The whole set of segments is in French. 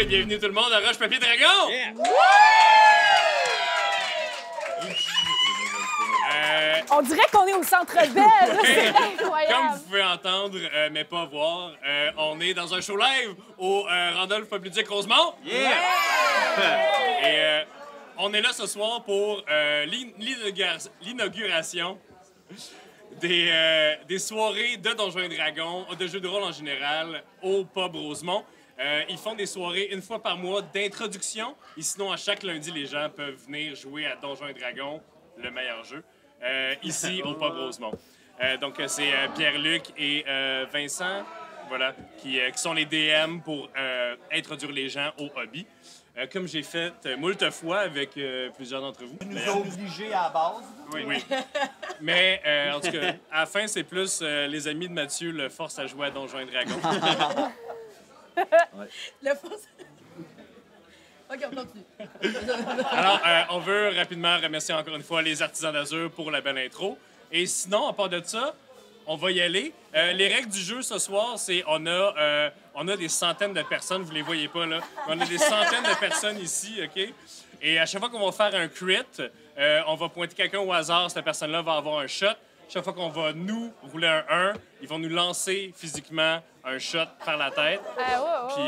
et bienvenue tout le monde à Roche Papier Dragon! Yeah. On dirait qu'on est au Centre Bell. C'est incroyable. Comme vous pouvez entendre, mais pas voir, on est dans un show live au Randolph Public Rosemont. Yeah! Et on est là ce soir pour l'inauguration des soirées de Donjons et Dragons, de jeux de rôle en général, au Pub Rosemont. Ils font des soirées une fois par mois d'introduction. Et sinon, à chaque lundi, les gens peuvent venir jouer à Donjons et Dragons, le meilleur jeu, ici au Pub Rosemont. Donc, c'est Pierre-Luc et Vincent, voilà, qui sont les DM pour introduire les gens au hobby. Comme j'ai fait moult fois avec plusieurs d'entre vous. Tu nous as obligés à la base. Oui. Mais en tout cas, à la fin, c'est plus les amis de Mathieu le forcent à jouer à Donjons et Dragons. Le force. OK, on continue. Alors, on veut rapidement remercier encore une fois les Artisans d'Azur pour la belle intro. Et sinon, à part de ça, on va y aller. Les règles du jeu ce soir, c'est on a des centaines de personnes, vous les voyez pas là. On a des centaines de personnes ici, OK? Et à chaque fois qu'on va faire un crit, on va pointer quelqu'un au hasard, cette personne-là va avoir un shot. Chaque fois qu'on va nous rouler un 1, ils vont nous lancer physiquement un shot par la tête. Puis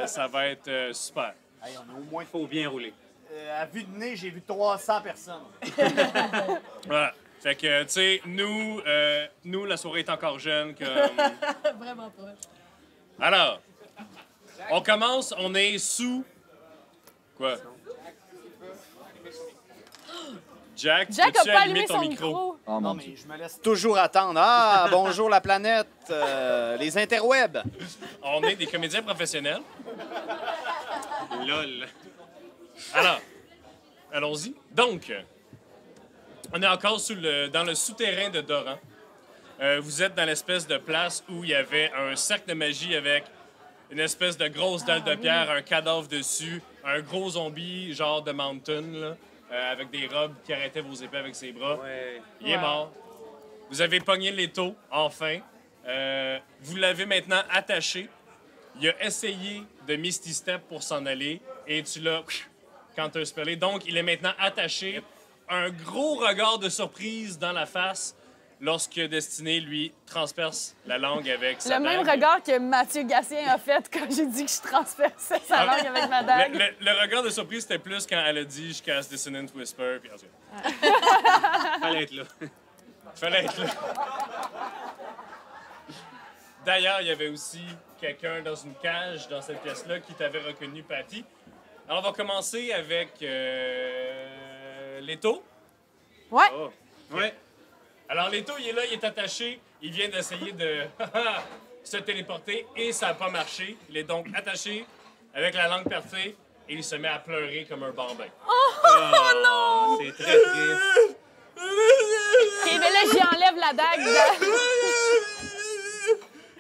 ça va être super. Hey, on a au moins... Faut bien rouler. à vue de nez, j'ai vu 300 personnes. Voilà. Fait que, tu sais, nous, la soirée est encore jeune. Comme... Vraiment pas. Alors, on commence, on est sous... Quoi? Jack, Jack peux-tu a pas allumer allumé ton son micro? micro. Oh mon Non, mais Dieu. je me laisse toujours attendre. Ah, bonjour la planète, les interwebs. On est des comédiens professionnels. LOL. Alors, allons-y. Donc, on est encore dans le souterrain de Doran. Vous êtes dans l'espèce de place où il y avait un cercle de magie avec une espèce de grosse dalle de pierre, un cadavre dessus, un gros zombie genre de Mountain, là, avec des robes qui arrêtaient vos épées avec ses bras. Ouais. Il est mort. Vous avez pogné l'étau, enfin. Vous l'avez maintenant attaché. Il a essayé de Misty Step pour s'en aller et tu l'as counterspellé. Donc, il est maintenant attaché. Un gros regard de surprise dans la face lorsque Destiné, lui, transperce la langue avec sa Le même dague. regard que Mathieu Gatien a fait quand j'ai dit que je transperçais sa langue avec ma dague. Le regard de surprise, c'était plus quand elle a dit « Je casse Dissonant Whisper ». Puis, en tout cas, Fallait être là. fallait être là. D'ailleurs, il y avait aussi quelqu'un dans une cage dans cette pièce-là qui t'avait reconnu, Patty. Alors, on va commencer avec Leto. Ouais. Oh. Ouais. Alors, Leto, il est là, il est attaché. Il vient d'essayer de se téléporter et ça n'a pas marché. Il est donc attaché avec la langue percée et il se met à pleurer comme un bambin. non! C'est très triste. OK, mais là, j'y enlève la dague.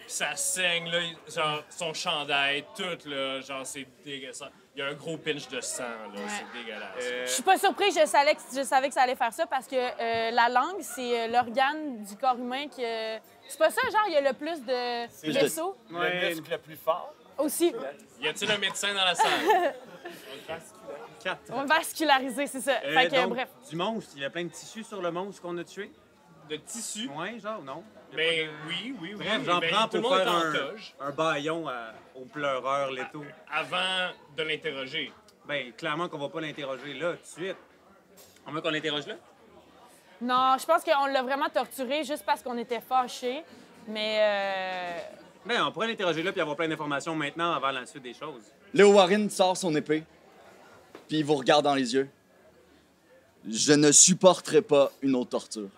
Ça saigne, là, genre, son chandail, tout, là, genre, c'est dégueulasse. Il y a un gros pinch de sang, là, c'est dégueulasse. Je suis pas surprise, je savais que ça allait faire ça parce que la langue, c'est l'organe du corps humain qui... C'est pas ça, genre, il y a le plus de vaisseaux? Le muscle le plus fort. Aussi. Y a-t-il un médecin dans la salle? 4. On va vasculariser, c'est ça. Fait que, donc, bref. du monstre. Il y a plein de tissus sur le monstre qu'on a tué. De tissu? Ouais, genre, non. Mais oui. Bref, j'en Ben, prends tout le pour monde faire est en toge. un bâillon au pleureur, Leto. Avant de l'interroger. Ben, clairement qu'on va pas l'interroger là, tout de suite. On veut qu'on l'interroge là? Non, je pense qu'on l'a vraiment torturé juste parce qu'on était fâchés. Mais Ben, on pourrait l'interroger là puis avoir plein d'informations maintenant avant la suite des choses. Léo Warren sort son épée, puis il vous regarde dans les yeux. Je ne supporterai pas une autre torture.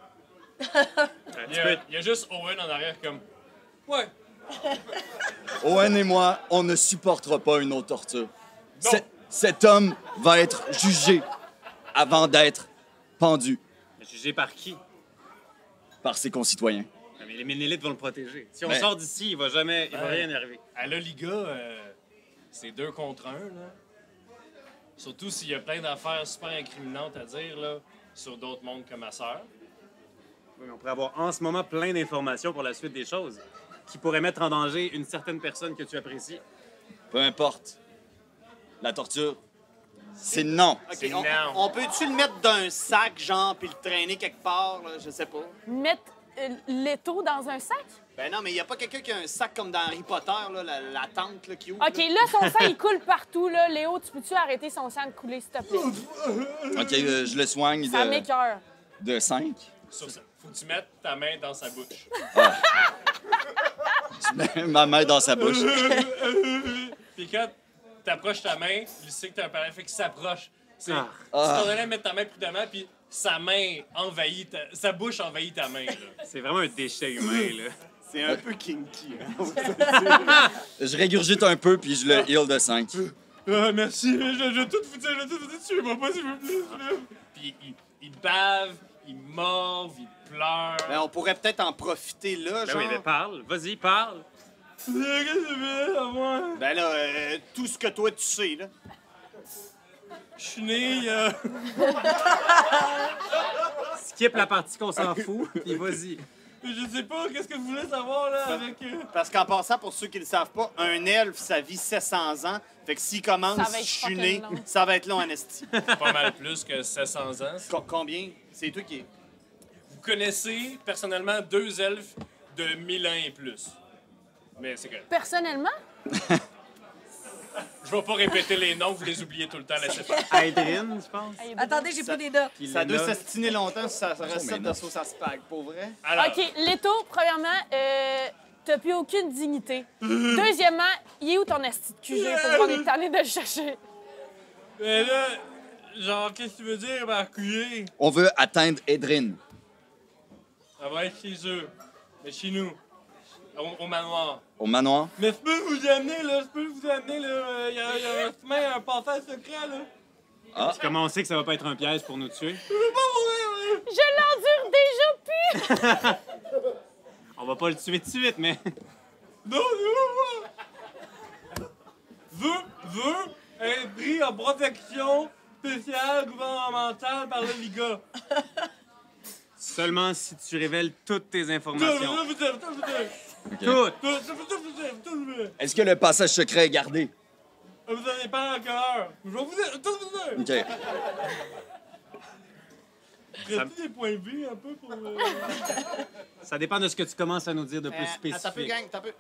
Il y a juste Owen en arrière comme... Ouais. Owen et moi, on ne supportera pas une autre torture. Non. Cet homme va être jugé avant d'être pendu Mais jugé par qui? par ses concitoyens. Non, mais les Ménélites vont le protéger. Si on Ben- sort d'ici, il va rien y arriver. À la Liga, c'est 2 contre 1, là. Surtout s'il y a plein d'affaires super incriminantes à dire, là, sur d'autres mondes comme ma sœur. Oui, mais on pourrait avoir en ce moment plein d'informations pour la suite des choses qui pourraient mettre en danger une certaine personne que tu apprécies. Peu importe. La torture, c'est non. OK, C'est on, non. on peut-tu le mettre dans un sac, genre, puis le traîner quelque part, là? Je sais pas. Mettre l'étau dans un sac? Ben non, mais il y a pas quelqu'un qui a un sac comme dans Harry Potter, là, la tente là, qui ouvre. OK, là, son sang, il coule partout, là. Léo, tu peux-tu arrêter son sang de couler, s'il te plaît? OK, je le soigne Ça m'écoeure. de 5. Sur ça, faut que tu mettes ta main dans sa bouche. Je mets ma main dans sa bouche. Puis quand t'approches ta main, il sait que t'as un parallèle, fait qu'il s'approche. Tu Ah. t'en allais mettre ta main prudemment, puis sa main envahit sa bouche envahit ta main. Là. C'est vraiment un déchet humain, là. C'est un peu kinky. Hein? Je régurgite un peu, puis je le heal de 5. Ah, merci, je vais tout foutre, tuez-moi pas, s'il vous plaît. Puis il bave, il morve, il pleure. Ben, on pourrait peut-être en profiter là, Ben genre. oui, mais parle. Vas-y, parle. Qu'est-ce que tu veux, à moi? Ben là, tout ce que toi tu sais, là. Je suis né, Skip la partie qu'on s'en fout, puis vas-y. je sais pas, qu'est-ce que vous voulez savoir, là, avec... Parce qu'en passant, pour ceux qui le savent pas, un elfe, ça vit 700 ans. Fait que s'il commence, Ça va être je suis fucking né, long. ça va être long en esti. Pas mal plus que 700 ans. Combien? C'est toi qui... Vous connaissez personnellement 2 elfes de 1000 ans et plus. Mais c'est que Personnellement? je vais pas répéter les noms, vous les oubliez tout le temps, laissez faire. Aydrine, je pense. Attendez, j'ai pris des notes. Puis Ça doit Lena. s'estiner longtemps sur sa recette mais de non. sauce à spag, pour vrai. Alors, OK, l'étau, premièrement, t'as plus aucune dignité. Deuxièmement, il est où ton asti de QG pour qu'on est allé de le chercher? mais là, genre, qu'est-ce que tu veux dire, par QG? On veut atteindre Edrin. Ça va être chez eux. Mais chez nous. Au manoir. Au manoir. Mais je peux vous amener, là, il y a un chemin, un passage secret, là. Comment on sait que ça va pas être un piège pour nous tuer? Je l'endure déjà plus! On va pas le tuer tout de suite, mais... Non, veut être pris en protection spéciale gouvernementale par le Liga. Seulement si tu révèles toutes tes informations. OK. Toutes! Est-ce que le passage secret est gardé? Vous n'avez pas encore. Je vais vous dire. OK. Restez des points de vue un peu pour. Ça dépend de ce que tu commences à nous dire de plus Attends un peu, spécifique. gang, attends un peu.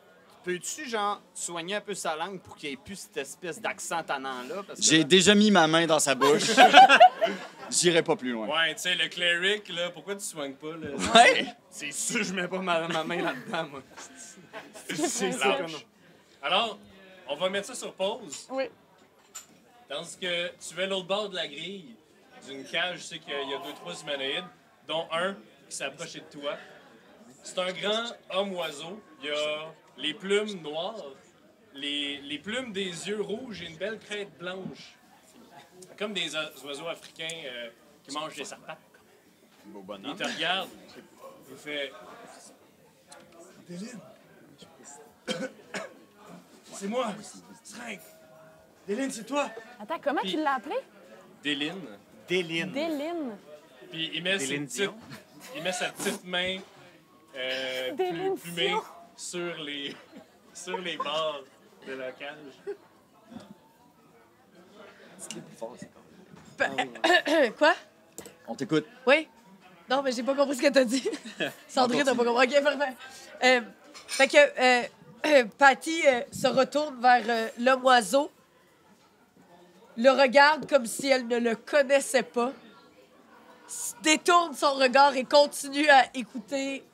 Peux-tu, genre, soigner un peu sa langue pour qu'il n'y ait plus cette espèce d'accent tannant-là? Parce que J'ai là- déjà mis ma main dans sa bouche. J'irai pas plus loin. Ouais, tu sais, le cleric, là, pourquoi tu soignes pas, là? Ouais? C'est sûr, je mets pas ma main là-dedans, moi. C'est Lâche. Alors, on va mettre ça sur pause. Oui. Tandis que tu vas à l'autre bord de la grille d'une cage, je sais qu'il y a 2-3 humanoïdes, dont un qui s'approche de toi. C'est un grand homme-oiseau. Il a les plumes noires, les plumes des yeux rouges et une belle crête blanche. Comme des oiseaux africains qui mangent des serpents. Beau Il bonhomme. te regarde, il fait... Déline! C'est moi! Strength! Déline, c'est toi! Attends, comment Puis- tu l'as appelé? Déline. Déline. Déline. Puis il met, Déline ses petites- Dion. il met sa petite main Déline plumée Dion. sur les, sur les bords de la cage. Quoi? On t'écoute. Oui? Non, mais j'ai pas compris ce que t'as dit. Sandrine n'a pas compris. OK, parfait. Fait que Patty se retourne vers l'homme oiseau, le regarde comme si elle ne le connaissait pas, détourne son regard et continue à écouter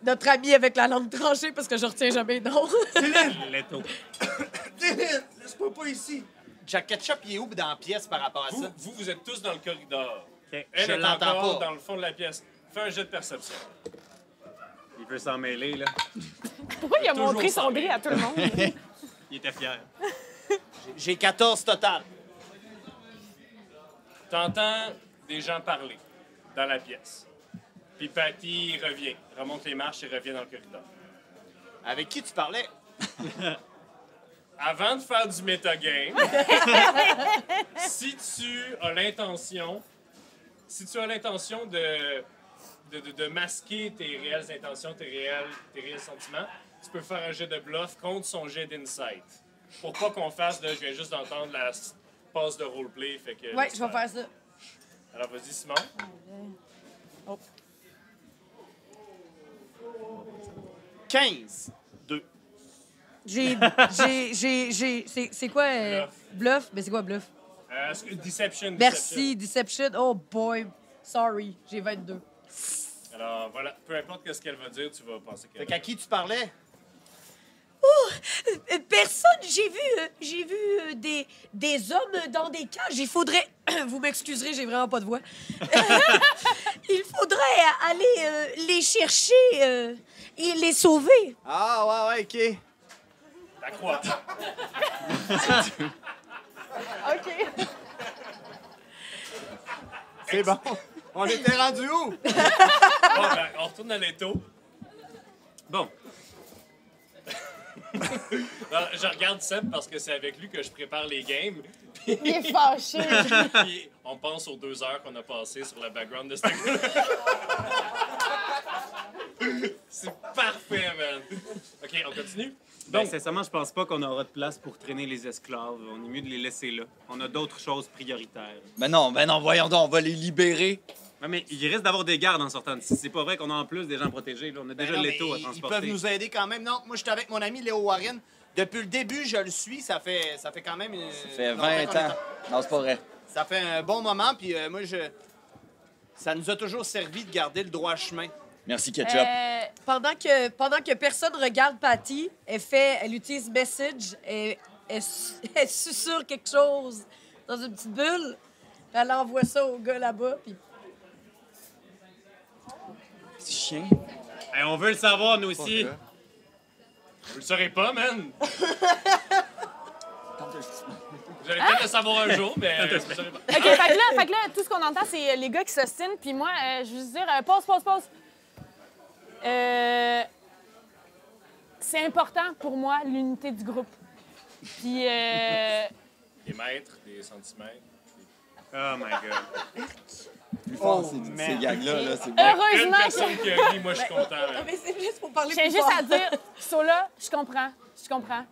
notre ami avec la langue tranchée parce que je retiens jamais le nom. Leto. Déline! Laisse-moi pas ici! Jack Ketchup, il est où dans la pièce par rapport à ça? Vous êtes tous dans le corridor. OK. Elle Je est l'entends encore pas. dans le fond de la pièce. Fais un jet de perception. Il veut s'en mêler, là. Pourquoi il a Toujours montré son sans dé à tout le monde? Il était fier. J'ai 14 total. T'entends des gens parler dans la pièce. Puis Patty revient, remonte les marches et revient dans le corridor. Avec qui tu parlais? Avant de faire du metagame, si tu as l'intention de masquer tes réelles intentions, tes réels sentiments, tu peux faire un jet de bluff contre son jet d'insight. pour pas qu'on fasse de... Je viens juste d'entendre la passe de roleplay, fait que... Ouais, je vais faire ça. Alors, vas-y, Simon. Oh. 15. 2. C'est quoi? Bluff? Mais c'est quoi bluff? Deception. Merci, Deception. Oh boy. Sorry, j'ai 22. Alors, voilà. Peu importe ce qu'elle va dire, tu vas penser qu'elle... Fait qu'à qui tu parlais? Personne, j'ai vu des hommes dans des cages. Il faudrait, vous m'excuserez, j'ai vraiment pas de voix. Il faudrait aller les chercher et les sauver. Ah, ouais, OK. La croix. OK. C'est bon. On était rendu où? Bon, ben, on retourne à l'étau. Bon. Alors, je regarde Seb parce que c'est avec lui que je prépare les games. Il est fâché. Puis on pense aux 2 heures qu'on a passées sur le background de ce gars. C'est parfait, man. OK, on continue? Donc, sincèrement, je pense pas qu'on aura de place pour traîner les esclaves. On est mieux de les laisser là. On a d'autres choses prioritaires. Ben non, voyons donc, on va les libérer. Ouais, mais il risque d'avoir des gardes en sortant d'ici. C'est pas vrai qu'on a en plus des gens protégés. Là. On a déjà Ben non, l'étau à mais transporter. Ils peuvent nous aider quand même. Non, moi, j'étais avec mon ami Léo Warren. Depuis le début, je le suis. Ça fait quand même... Ça fait 20 ans. Non, c'est pas vrai. Ça fait un bon moment, puis moi, ça nous a toujours servi de garder le droit chemin. Merci, Ketchup. Pendant que personne regarde Patty, elle utilise Message, elle susurre quelque chose dans une petite bulle, puis elle envoie ça au gars là-bas, puis C'est chien. Hey, on veut le savoir, nous aussi. Vous le saurez pas, man. Vous allez peut-être le savoir un jour, mais vous le saurez pas. OK, fait que là, tout ce qu'on entend, c'est les gars qui s'ostinent. Puis moi, je veux juste dire, pause. C'est important pour moi, l'unité du groupe. Puis, Des mètres, des centimètres. Oh my God. Plus fort, ces man. gags-là, là, c'est bon. Une heureusement personne qui a ri, moi, je suis content. non, mais c'est juste pour parler je tiens plus juste fort. à dire, Sola, je comprends.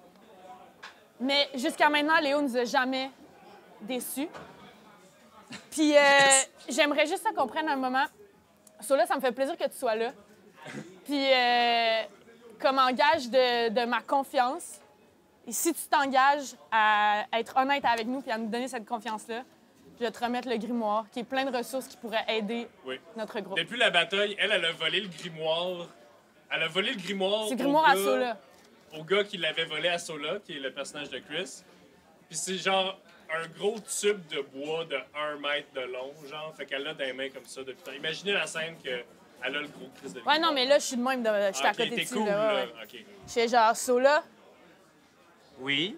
Mais jusqu'à maintenant, Léo nous a jamais déçus. Puis, j'aimerais juste qu'on prenne un moment. Sola, ça me fait plaisir que tu sois là. Puis, comme engage de ma confiance, et si tu t'engages à être honnête avec nous et à nous donner cette confiance-là, je vais te remettre le grimoire, qui est plein de ressources qui pourraient aider Oui. notre groupe. Depuis la bataille, elle a volé le grimoire. Elle a volé le grimoire. C'est le grimoire à gars- Sola. Au gars qui l'avait volé à Sola, qui est le personnage de Chris. Puis c'est genre un gros tube de bois de 1 mètre de long, genre. Fait qu'elle l'a dans les mains comme ça depuis longtemps. Imaginez la scène qu'elle a le gros Chris de Ouais, non, mais là, je suis de même. Je suis à côté t'es de cool, là. là. Ouais. OK. Je suis genre, Sola, Oui,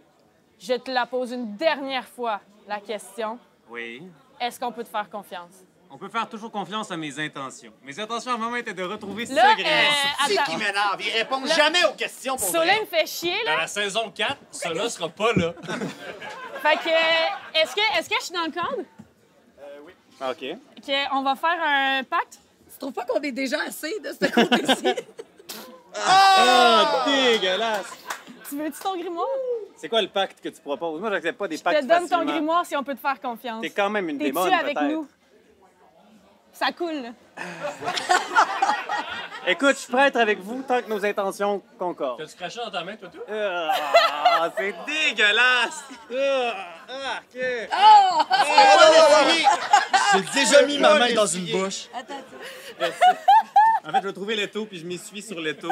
je te la pose une dernière fois, la question. oui. Est-ce qu'on peut te faire confiance? On peut faire toujours confiance à mes intentions. Mes intentions à un moment étaient de retrouver Là, ce grimoire. C'est attends. qui m'énerve. Il répond jamais aux questions pour Sola vrai. me fait chier, Dans là. la saison 4, Sola sera pas là. Fait que, est-ce que je suis dans le cadre? OK. On va faire un pacte? Tu trouves pas qu'on est déjà assez de ce côté-ci? Ah, dégueulasse! Tu veux-tu ton grimoire? C'est quoi le pacte que tu proposes? Moi, j'accepte pas des Je pactes te donne ton facilement. grimoire si on peut te faire confiance. T'es quand même une T'es-tu démone, avec peut-être. nous? Ça coule, là. Écoute, je suis prêt à être avec vous tant que nos intentions concordent. T'as-tu craché dans ta main, toi, tout? Ah, c'est dégueulasse! OK. J'ai déjà mis ma main dans une bouche. Attends. En fait, je vais trouver l'étau, puis je m'essuie sur l'étau.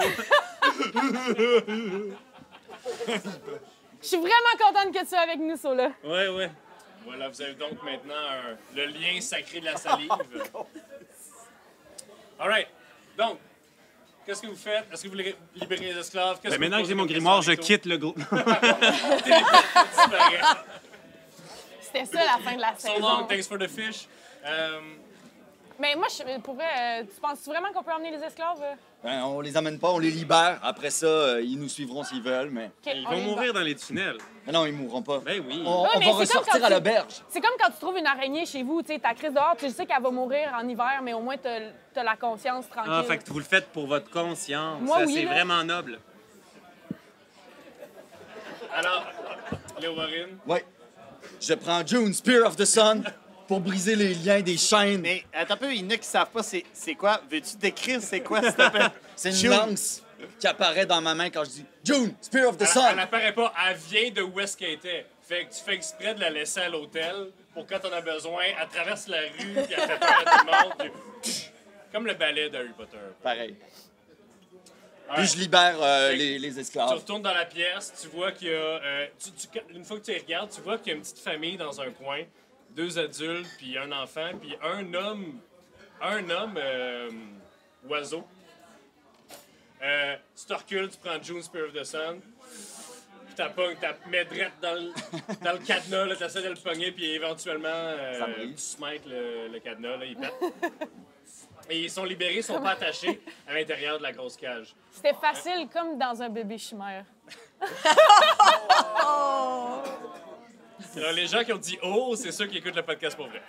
Je suis vraiment contente que tu sois avec nous, Sola. Ouais. Voilà, vous avez donc maintenant le lien sacré de la salive. All right. Donc, qu'est-ce que vous faites? Est-ce que vous voulez libérer les esclaves? Qu'est-ce Ben, maintenant vous que j'ai posez mon comme grimoire, je question, quitte le groupe. C'était ça, la fin de la So saison. long, thanks for the fish. Mais moi, pour vrai, tu penses vraiment qu'on peut emmener les esclaves? Ben, on les amène pas, on les libère. Après ça, ils nous suivront s'ils veulent, mais... OK, Ils on vont les mourir dans les tunnels. Mais non, ils mourront pas. Ben oui. On Ouais, mais va c'est comme ressortir quand à tu- l'auberge. C'est comme quand tu trouves une araignée chez vous, tu sais, ta crise dehors, tu sais qu'elle va mourir en hiver, mais au moins t'as la conscience tranquille. Ah, fait que vous le faites pour votre conscience. Moi, Ça, oui, c'est là. vraiment noble. Alors, Léo Warren. Ouais. Je prends June, Spear of the Sun, pour briser les liens des chaînes. Mais attends un peu, il y en a qui savent pas c'est quoi. Veux-tu décrire c'est quoi, s'il te plaît? C'est une June. lance qui apparaît dans ma main quand je dis June, Spear of the Elle Sun. apparaît pas, elle vient de où est-ce qu'elle était. Fait que tu fais exprès de la laisser à l'hôtel pour quand on a besoin, elle traverse la rue, puis elle fait peur à tout le monde. Puis, comme le ballet d'Harry Potter. Pareil. Ouais. Puis je libère Fait que les Tu esclaves. retournes dans la pièce, tu vois qu'il y a. Une fois que tu les regardes, tu vois qu'il y a une petite famille dans un coin, 2 adultes, puis un enfant, puis un homme oiseau. Tu te recules, tu prends June Spear of the Sun, puis tu mets direct dans le cadenas, tu essaies de le pogner, puis éventuellement, Ça brise. tu smites le cadenas, là, il pète. Et ils sont libérés, ils sont pas attachés à l'intérieur de la grosse cage. C'était facile comme dans un bébé chimère. Alors, les gens qui ont dit « Oh », c'est ceux qui écoutent le podcast pour vrai.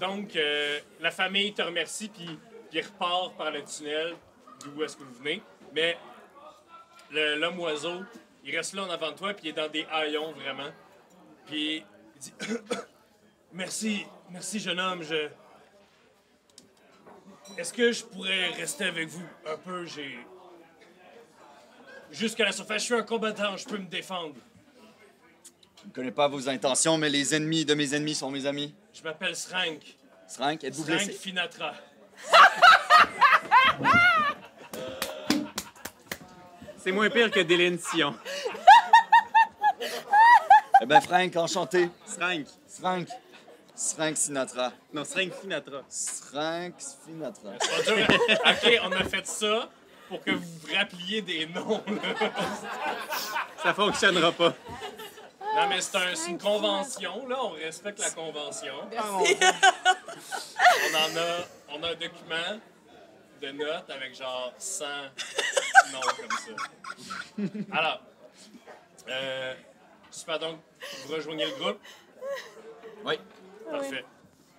Donc, la famille te remercie, puis repart par le tunnel d'où est-ce que vous venez. Mais l'homme oiseau, il reste là en avant de toi, puis il est dans des haillons, vraiment. Puis il dit « Merci, jeune homme, Est-ce que je pourrais rester avec vous un peu? Jusqu'à la surface, je suis un combattant, je peux me défendre. Je ne connais pas vos intentions, mais les ennemis de mes ennemis sont mes amis. Je m'appelle Srank. Srank, êtes-vous Srank blessé? Finatra. C'est moins pire que Dylan Sion. Eh ben, Frank, enchanté. Srank. Srank Sinatra. Non, Srank Finatra. Srank Sinatra. C'est pas dur, hein? OK, on a fait ça pour que vous vous rappeliez des noms. là. Ça fonctionnera pas. Non, mais c'est une convention, là. On respecte la convention. On a un document de notes avec genre 100 noms comme ça. Alors, super, donc, vous rejoignez le groupe. Oui. Parfait.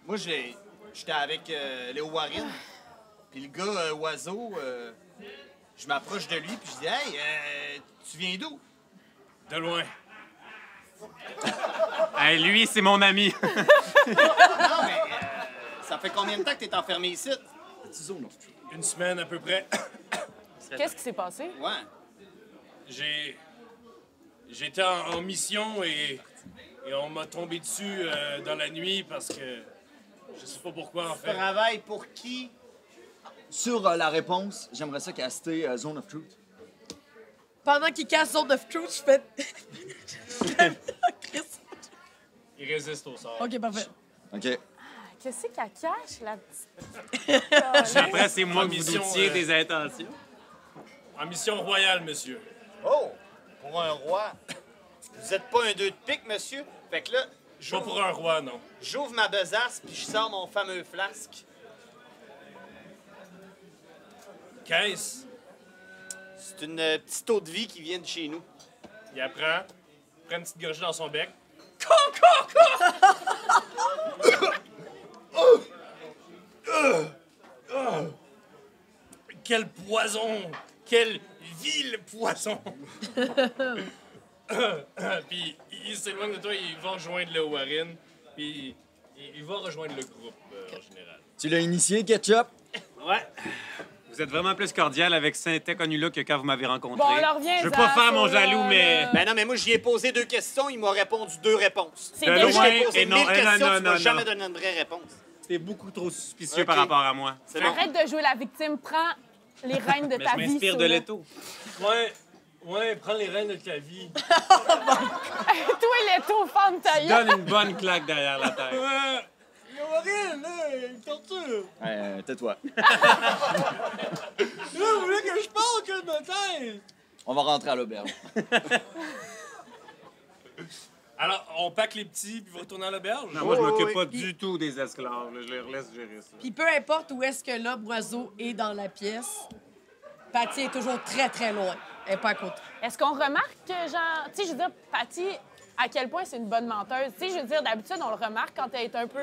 Moi, j'étais avec Léo Warren. Puis le gars oiseau, je m'approche de lui, puis je dis « Hey, tu viens d'où? De loin. Hey, lui, c'est mon ami. Non, mais ça fait combien de temps que t'es enfermé ici? Une semaine à peu près. Qu'est-ce qui s'est passé? Ouais. J'étais en mission et on m'a tombé dessus dans la nuit parce que je sais pas pourquoi en Tu fait. travailles pour qui? Sur la réponse, j'aimerais ça caster Zone of Truth. Pendant qu'il casse Zone of Truth, je fais. Il résiste au sort. OK, parfait. OK. Qu'est-ce qu'elle cache, la petite? Après, c'est moi En que vous mission, doutiez des intentions. En mission royale, monsieur. Oh! Pour un roi. Vous êtes pas un 2 de pique, monsieur? Fait que là, Pas pour un roi, non. j'ouvre ma besace, puis je sors mon fameux flasque. Qu'est-ce? C'est une petite eau de vie qui vient de chez nous. Il apprend, prend une petite gorgée dans son bec. Quel poison! Quel vil poison! Puis il s'éloigne de toi, il va rejoindre le Warren, puis il va rejoindre le groupe en général. Tu l'as initié, Ketchup? Ouais. Vous êtes vraiment plus cordial avec cet inconnu-là que quand vous m'avez rencontré. Bon, alors viens. Je veux pas faire mon Zach, jaloux, là, mais... là. Ben non, mais moi, j'y ai posé 2 questions, il m'a répondu 2 réponses. C'est de déjà- loin. Je t'ai posé Et non, 1000 questions, non, tu m'as non, jamais non. donné une vraie réponse. T'es beaucoup trop suspicieux Ok. par rapport à moi. C'est bon. Arrête de jouer la victime. Prends les rênes de Mais ta je vie. m'inspire de Sola. l'étau. Ouais, prends les rênes de ta vie. Toi, Leto, femme ta gueule. Donne une bonne claque derrière la tête. Le Warren, là, il me torture. Tais-toi. Là, vous voulez que je parle que de ma tête? On va rentrer à l'auberge. Alors, on pack les petits, puis vous retournez à l'auberge? Non, moi, je Oh, m'occupe oui. pas du tout des esclaves. Là. Je les laisse gérer ça. Puis peu importe où est-ce que l'homme oiseau est dans la pièce, Patty est toujours très, très loin. Elle est pas à côté. Est-ce qu'on remarque que, genre, tu sais, je veux dire, Patty, à quel point c'est une bonne menteuse? Tu sais, je veux dire, d'habitude, on le remarque quand elle est un peu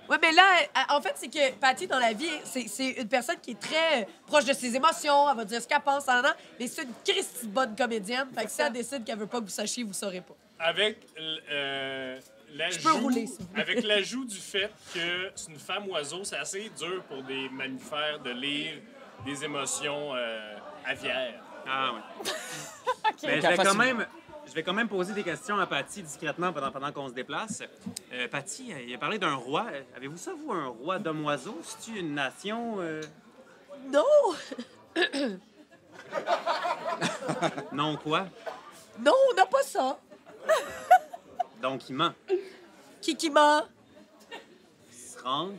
Ouais, mais là, en fait, c'est que Patty, dans la vie, c'est une personne qui est très proche de ses émotions. Elle va dire ce qu'elle pense, mais c'est une Christie bonne comédienne. Fait que si elle décide qu'elle veut pas que vous sachiez, vous saurez pas. Avec Je peux rouler, s'il vous plaît. avec l'ajout du fait que c'est une femme oiseau, c'est assez dur pour des mammifères de lire des émotions aviaires. Ah, ouais. OK. Je vais quand même poser des questions à Patty discrètement pendant qu'on se déplace. Patty, il a parlé d'un roi. Avez-vous ça, vous, un roi d'homme-oiseau? C'est-tu une nation? Non! Non, quoi? Non, on n'a pas ça. Donc, il ment. Qui ment? Srank.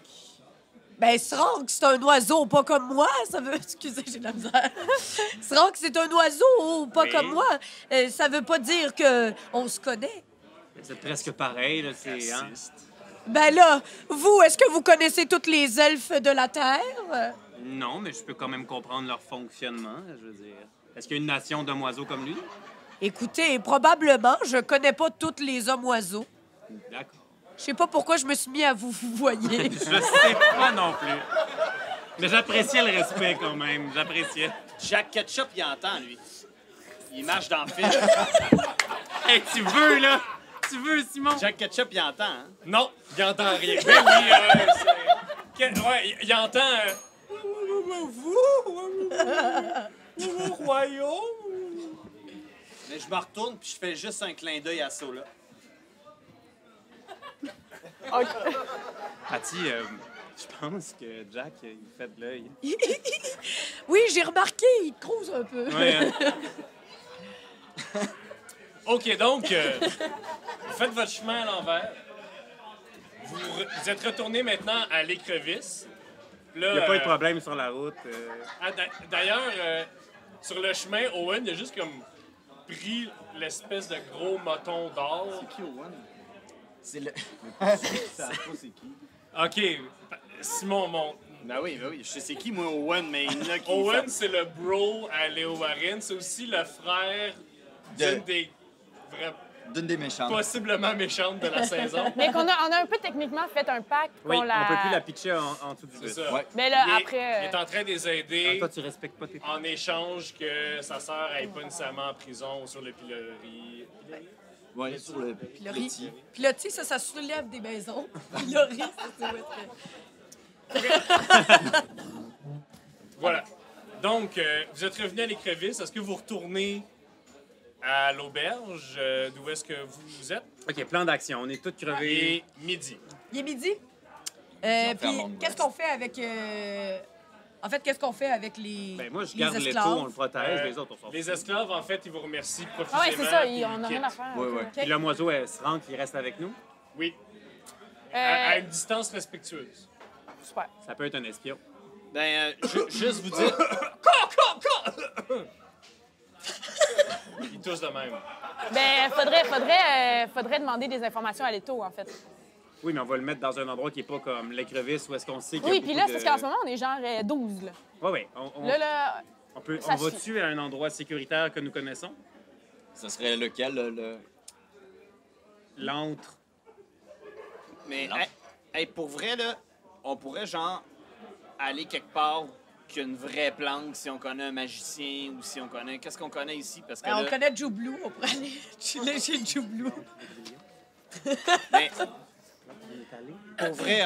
Ben, Srank, c'est un oiseau, pas comme moi. Ça veut... Excusez, j'ai de la misère. Srank, c'est un oiseau, pas Oui. comme moi. Ça veut pas dire qu'on se connaît. C'est presque pareil, là. C'est, hein? Ben là, vous, est-ce que vous connaissez toutes les elfes de la Terre? Non, mais je peux quand même comprendre leur fonctionnement, je veux dire. Est-ce qu'il y a une nation d'hommes-oiseaux comme lui? Écoutez, probablement, je connais pas tous les hommes-oiseaux. D'accord. Je sais pas pourquoi je me suis mis à vous voyer. Je sais pas non plus. Mais j'appréciais le respect quand même. J'appréciais. Jack Ketchup, il entend, lui. Il marche dans le film. Hey, tu veux, là? Tu veux, Simon? Jack Ketchup, il entend, hein? Non, il entend rien. Ben oui, ouais, il entend... Vous, royaume... Mais je me retourne puis je fais juste un clin d'œil à ça, là. Patty, je pense que Jack, il fait de l'œil. Oui, j'ai remarqué, il crouse un peu. Ouais, hein? OK, donc, vous faites votre chemin à l'envers. Vous êtes retourné maintenant à l'écrevisse. Là, Il n'y a pas eu de problème sur la route. D'ailleurs, sur le chemin, Owen, il a juste comme pris l'espèce de gros moton d'or. Qui, Owen? C'est le... OK, Simon monte. Ben oui, je sais c'est qui, moi, Owen, mais il y en a qui... Owen, c'est le bro à Léo Warren. C'est aussi le frère d'une des D'une des méchantes. possiblement méchantes de la saison. Mais on a un peu techniquement fait un pacte Oui, qu'on la... on peut plus la pitcher en dessous du C'est bus. ça. Ouais. Mais là, Il est- après... Il est en train de les Ah, aider toi, tu respectes pas tes... en échange que sa sœur n'aille pas nécessairement en prison ou sur le pilori. Ouais, sur le Pilori. petit. Puis là, tu sais, ça soulève des maisons. Pilori, c'est où est-ce que... Voilà. Donc, vous êtes revenu à l'écrevisse. Est-ce que vous retournez à l'auberge d'où est-ce que vous êtes? OK, plan d'action. On est tous crevés. Et midi. Il est midi. fait Puis un monde qu'est-ce qu'on fait avec... En fait, qu'est-ce qu'on fait avec les Ben moi, je les garde l'étau, esclaves? on le protège, les autres, on s'en fout. Les esclaves, en fait, ils vous remercient profusément. Ah ouais, c'est ça, puis on n'a ils rien à quittent. faire. Ouais, ouais. Puis l'homme oiseau, elle se rend, il reste avec nous. Oui. Euh, À une distance respectueuse. Super. Ça peut être un espion. Ben, juste vous dire... Ils tous de même. Ben, faudrait demander des informations à Leto, en fait. Oui, mais on va le mettre dans un endroit qui n'est pas comme l'écrevisse où est-ce qu'on sait qu'il y a Oui, puis là, beaucoup c'est de... parce qu'en ce moment, on est genre 12, là. Oui, oui. Là, ça On suffit. va-tu à un endroit sécuritaire que nous connaissons? Ce serait lequel, le... L'antre. Mais, Non. hey, pour vrai, là, on pourrait, genre, aller quelque part qu'il y a une vraie planque, si on connaît un magicien ou si on connaît... Qu'est-ce qu'on connaît ici? Parce que Ben, on là, connaît Joublou, on pourrait aller chiller chez Joublou. ben, pour vrai,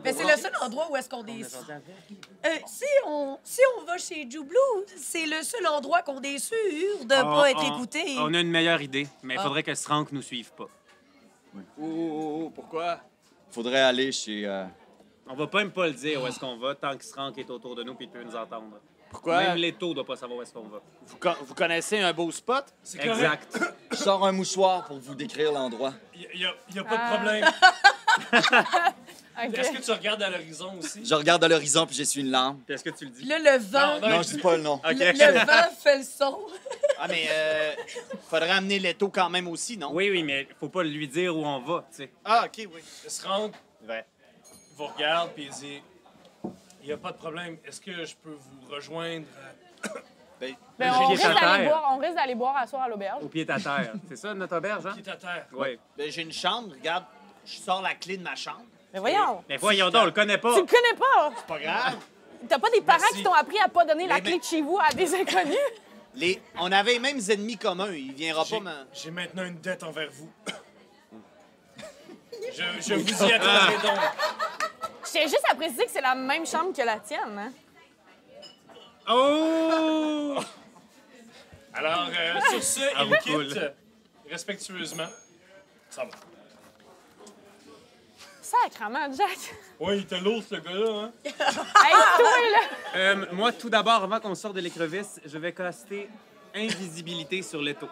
Mais c'est le seul endroit où est-ce qu'on est... si on va chez Joublou, c'est le seul endroit qu'on est sûr de pas être écouté. On a une meilleure idée, mais il Ah. faudrait que Srank nous suive pas. pourquoi? Faudrait aller chez... On va pas même pas le dire où est-ce qu'on va tant que Srank est autour de nous et il peut nous entendre. Pourquoi? Même l'étau doit pas savoir où est-ce qu'on va. Vous connaissez un beau spot? C'est correct. Exact. Je sors un mouchoir pour vous décrire l'endroit. Il n'y a pas de problème. OK. Est-ce que tu regardes à l'horizon aussi? Je regarde à l'horizon puis j'essuie une larme. Puis est-ce que tu le dis? Puis là, le vent... Non, Non, je dis pas le nom. OK. Le vent fait le son. Ah, mais faudrait amener l'étau quand même aussi, non? Oui, oui, mais faut pas lui dire où on va, tu sais. Ah, OK, oui. Il se rend, Ouais. il vous regarde, puis il dit il n'y a pas de problème. Est-ce que je peux vous rejoindre? Ben, Ben, J'ai on pied risque à d'aller terre. boire, à soir à l'auberge. Au pied à terre. C'est ça, notre auberge, hein? Qui est à terre? Oui. ben, j'ai une chambre, regarde, je sors la clé de ma chambre. Mais voyons, Mais voyons donc, on le connaît pas. tu le connais pas. Pas grave. T'as pas des parents Merci. qui t'ont appris à pas donner la Mais- clé de chez vous à des inconnus? On avait les mêmes ennemis communs. Il viendra pas, mais... J'ai maintenant une dette envers vous. je vous y attendrai donc. Je tiens juste à préciser que c'est la même chambre que la tienne, hein? Oh! Alors, sur ce, il vous quitte coule. respectueusement. Ça va. Sacrement, Jack. Ouais, il était lourd, ce gars-là, hein? Hey, toi, là! Moi, tout d'abord, avant qu'on sorte de l'écrevisse, je vais caster invisibilité sur l'étau.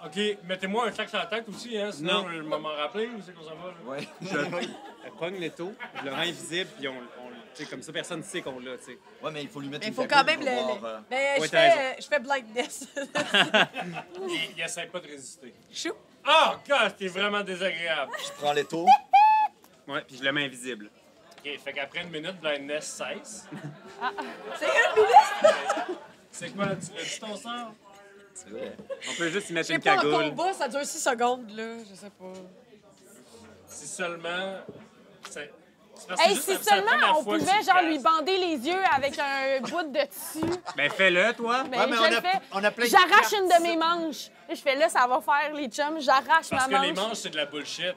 OK, mettez-moi un sac sur la tête aussi, hein? Sinon, Non. je vais m'en rappeler où c'est qu'on s'en va, là. Ouais. Je pogne l'étau, je le rends invisible, puis tu sais, comme ça, personne ne sait qu'on l'a, tu sais. Ouais, mais il faut lui mettre Mais il une faut cagoule quand même pour le. voir, Mais Ouais, je t'as fais, je fais blindness. Il essaie pas de résister. Chou. Ah, God, c'est vraiment désagréable. Je prends l'étau. Ouais, puis je le mets invisible. OK, fait qu'après une minute, blindness cesse. C'est une minute! C'est quoi, tu l'as dit ton sort? C'est vrai. On peut juste y mettre Je sais une pas, en cagoule. combat, ça dure 6 secondes, là. Je sais pas. Si seulement... c'est parce que Hey, juste si c'est la première seulement on fois que pouvait, tu genre, le lui castes. bander les yeux avec un bout de tissu. Ben fais-le, toi. Mais, Ouais, mais je on le a- fais. on a plein de J'arrache cartes. une de mes manches. Là, je fais là, ça va faire les chums. J'arrache Parce ma que les manche. manches, c'est de la bullshit.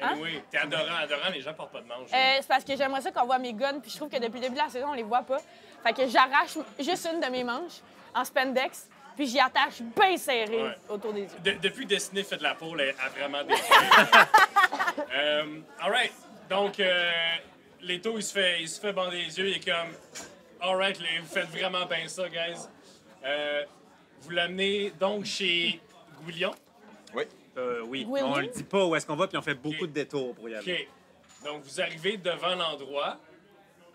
Hein? Anyway, t'es adorant, les gens portent pas de manches. C'est parce que j'aimerais ça qu'on voit mes guns, puis je trouve que depuis le début de la saison, on les voit pas. Fait que j'arrache juste une de mes manches en spandex, puis j'y attache bien serré Ouais. autour des yeux. Depuis que Destiny fait de la peau, elle a vraiment détruit. All right. Donc, Leto, il se fait bander les yeux. Il est comme, all right, vous faites vraiment bien ça, guys. Vous l'amenez donc chez Gouillon. Oui. Will On you? le dit pas où est-ce qu'on va, puis on fait beaucoup de détours pour y aller. OK. Donc, vous arrivez devant l'endroit.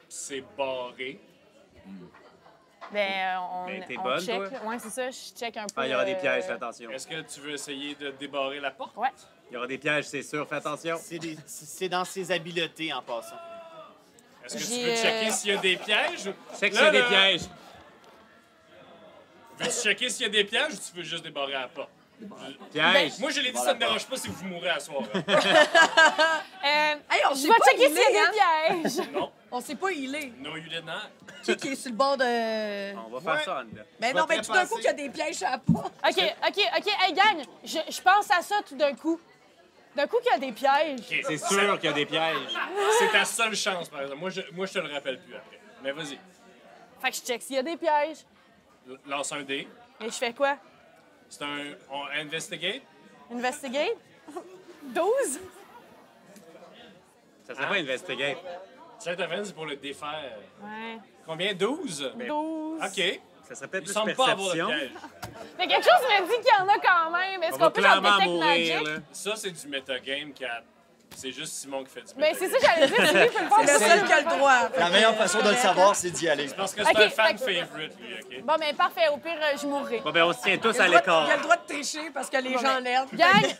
C'est barré. On, Ben, t'es on bonne, check. toi? là. Ouais, c'est ça, je check un peu. Ah, il y aura des pièges, fais euh, attention. Est-ce que tu veux essayer de débarrer la porte? Ouais. Il y aura des pièges, c'est sûr, fais attention. C'est dans ses habiletés, en passant. Est-ce que tu J'ai, veux checker s'il y a des pièges? Check Là, s'il y a des là, pièges. Veux-tu checker s'il y a des pièges ou tu veux juste débarrer la porte? Pièges. Moi, je l'ai dit, ça me dérange pas si vous mourrez à soir. hein. Hey, on Je sait vais pas checker il s'il y a est, hein? des pièges. Non. On sait pas il est. No, you did not. Qui est sur le bord de. On va faire Ouais. ça, Anne. Mais Je non, vais mais tout d'un trépasser. coup, qu'il y a des pièges à la porte. OK. Hey, gang, je pense à ça tout d'un coup. D'un coup qu'il y a des pièges. OK. C'est sûr qu'il y a des pièges. C'est ta seule chance, par exemple. Moi, je te le rappelle plus après. Mais vas-y. Fait que je check s'il y a des pièges. Lance un dé. Et je fais quoi? C'est on investigate. Investigate? 12? Ça serait pas investigate. Cette event, c'est pour le défaire. Ouais. Combien? 12? 12. OK. Ça serait peut-être Il plus semble pas avoir de perception. piège. Mais quelque chose me dit qu'il y en a quand même. Est-ce On qu'on va peut genre clairement detect mourir, magic? là. Ça, c'est du metagame, Kat. C'est juste Simon qui fait du Ben, metagame. c'est ça que j'allais dire. C'est lui qui peut le C'est le faire. seul qui a le droit. La meilleure façon de le savoir, c'est d'y aller. Parce que c'est OK, un fan fait que- favorite, lui, OK? Bon, ben parfait. Au pire, je mourrai. Bon, ben, on se tient tous Il a à le droit de- l'écart. il a le droit de tricher parce que les gens l'aident. Gang,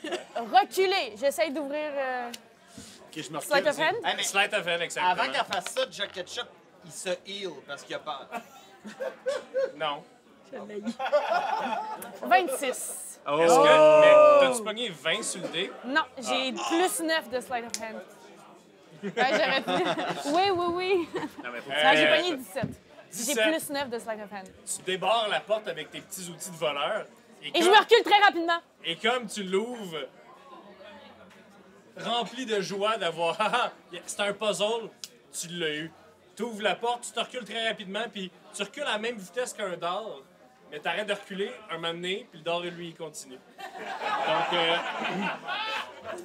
reculez. J'essaye d'ouvrir OK, je me Sleight of hand. Hey, mais Sleight of hand, exactement. avant qu'elle fasse ça, Jack Ketchup, il se heal parce qu'il a peur. Non. 26. Oh! Est-ce que... Mais t'as-tu pogné 20 sur le dé? Non, j'ai plus 9 de sleight of hand. Ouais, j'aurais pu. Oui. Non, mais faut Non, j'ai Euh, pogné 17. J'ai 17. plus 9 de sleight of hand. Tu débarres la porte avec tes petits outils de voleur. Et je me recule très rapidement. Et comme tu l'ouvres, rempli de joie d'avoir... Ah, c'est un puzzle, tu l'as eu. Tu ouvres la porte, tu te recules très rapidement, puis tu recules à la même vitesse qu'un dard, mais t'arrêtes de reculer un moment donné, puis le dard, lui, il continue. Donc,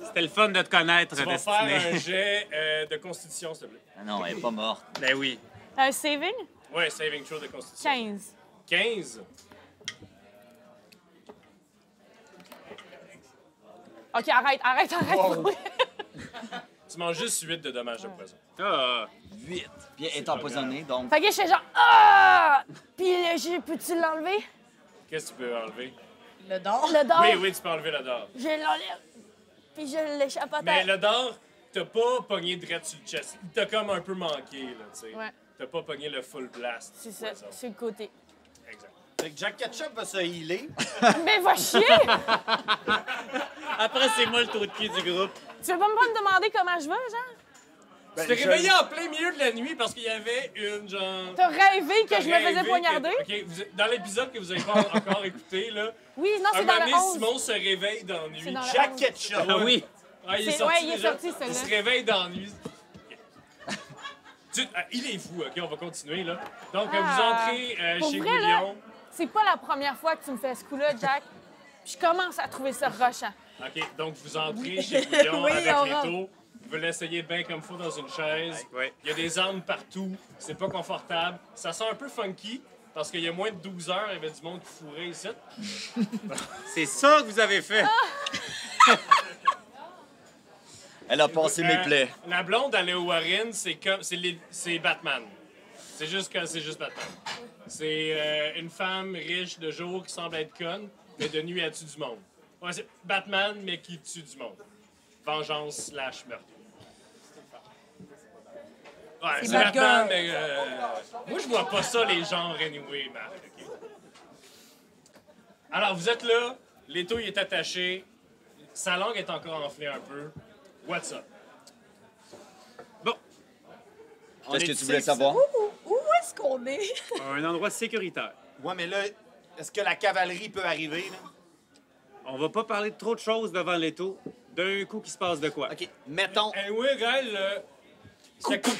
C'était le fun de te connaître, tu vas faire un Destiné. jet de constitution, s'il te plaît. Ah non, elle est pas morte. Ben oui. Un saving? Ouais, saving throw de constitution. 15. 15. OK, arrête. Tu manges juste 8 de dommages de poison. Ah! 8. Puis elle est empoisonnée, donc. Fait que je fais genre ah! Puis peux-tu l'enlever? Qu'est-ce que tu peux enlever? Le dard. Le dard, Oui, tu peux enlever le dard. je l'enlève. Puis je l'échappe à Mais terre. le dard, t'as pas pogné direct sur le chest. Il t'a comme un peu manqué, là, tu sais. Ouais. T'as pas pogné le full blast. C'est ça, sur le côté. Exact. Fait que Jack Ketchup va se healer. Mais va chier! Après, c'est moi le trou de cul du groupe. Tu veux pas me demander comment je vais, genre? Tu t'es réveillé en plein milieu de la nuit parce qu'il y avait une genre. T'as rêvé que T'as je me faisais rêvé poignarder? OK, dans l'épisode que vous avez pas encore écouté, là, Oui, non, un c'est dans moment le donné, 11. Simon se réveille dans la nuit. C'est dans le Jack 11. Ketchup. Ah oui! Ah, il est C'est- sorti ouais, il est déjà. sorti, celui-là. Il se réveille dans la nuit. Il est fou, OK? On va continuer, là. Donc, vous Ah. entrez Pour chez vrai, là, Gouillon. c'est pas la première fois que tu me fais ce coup-là, Jack. Puis je commence à trouver ça rushant. OK, donc vous entrez chez Gouillon Oui, avec on l'étau. Vous l'essayez bien comme il faut dans une chaise. Ouais. Il y a des armes partout. C'est pas confortable. Ça sent un peu funky parce qu'il y a moins de 12 heures, il y avait du monde qui fourrait ici. C'est ça que vous avez fait! Elle a passé mes plaies. La blonde à Léo Warren, c'est Batman. C'est juste Batman. C'est une femme riche de jour qui semble être conne, mais de nuit elle tue du monde. Ouais, c'est Batman, mais qui tue du monde. Vengeance / meurtre. Ouais, c'est Batman, Batgirl. mais moi je vois pas ça les genres anyway, Marc. OK? Alors vous êtes là, l'étau il est attaché, sa langue est encore enflée un peu. What's up? Bon, Qu'est-ce que tu voulais savoir? Où est-ce qu'on est? un endroit sécuritaire. Ouais, mais là, est-ce que la cavalerie peut arriver, là? On va pas parler de trop de choses devant l'étau. D'un coup, qu'il se passe de quoi? OK, mettons... Oui, Gaël, ça coûte.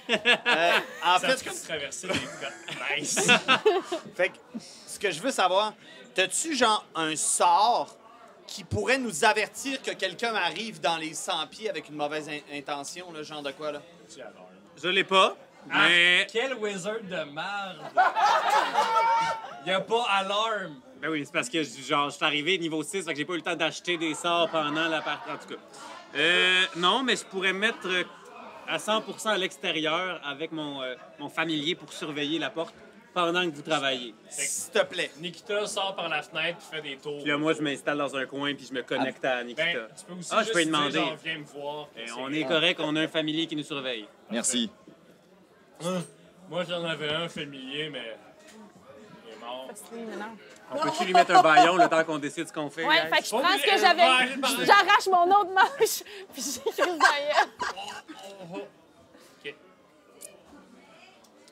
en Ça fait, fait comme traverser les côtes. Nice. fait que, ce que je veux savoir, t'as-tu genre un sort qui pourrait nous avertir que quelqu'un arrive dans les 100 pieds avec une mauvaise intention, là, genre de quoi, là? Je l'ai pas, mais... Quel wizard de merde! Y a pas alarme! Ben oui, c'est parce que genre, je suis arrivé niveau 6, fait que j'ai pas eu le temps d'acheter des sorts pendant la partie. En tout cas. Non, mais je pourrais me mettre à 100% à l'extérieur avec mon familier pour surveiller la porte pendant que vous travaillez. S'il te plaît. Nikita sort par la fenêtre et fait des tours. Puis là, moi, je m'installe dans un coin puis je me connecte à Nikita. Ben, tu peux aussi Ah, je juste peux lui dire, demander. genre, viens me voir. On est correct, on a un familier qui nous surveille. Merci. Moi, j'en avais un familier, mais il est mort. On peut-tu lui mettre un baillon le temps qu'on décide ce qu'on fait? Ouais, guys? fait que je Pas prends ce obligé- que j'avais. Ouais, pardon. J'arrache mon autre manche, puis j'écris derrière. OK.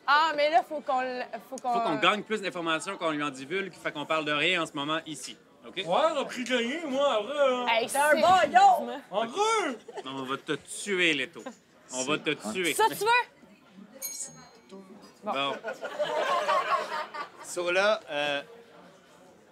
Ah, mais là, faut qu'on. Faut qu'on gagne plus d'informations qu'on lui en divulgue, fait qu'on parle de rien en ce moment ici. OK? Ouais, on a pris gagné, moi, en vrai. Hein. Hey, C'est un baillon! En vrai! Non, on va te tuer, Leto. On va te tuer. Ça, tu veux? Bon. So là,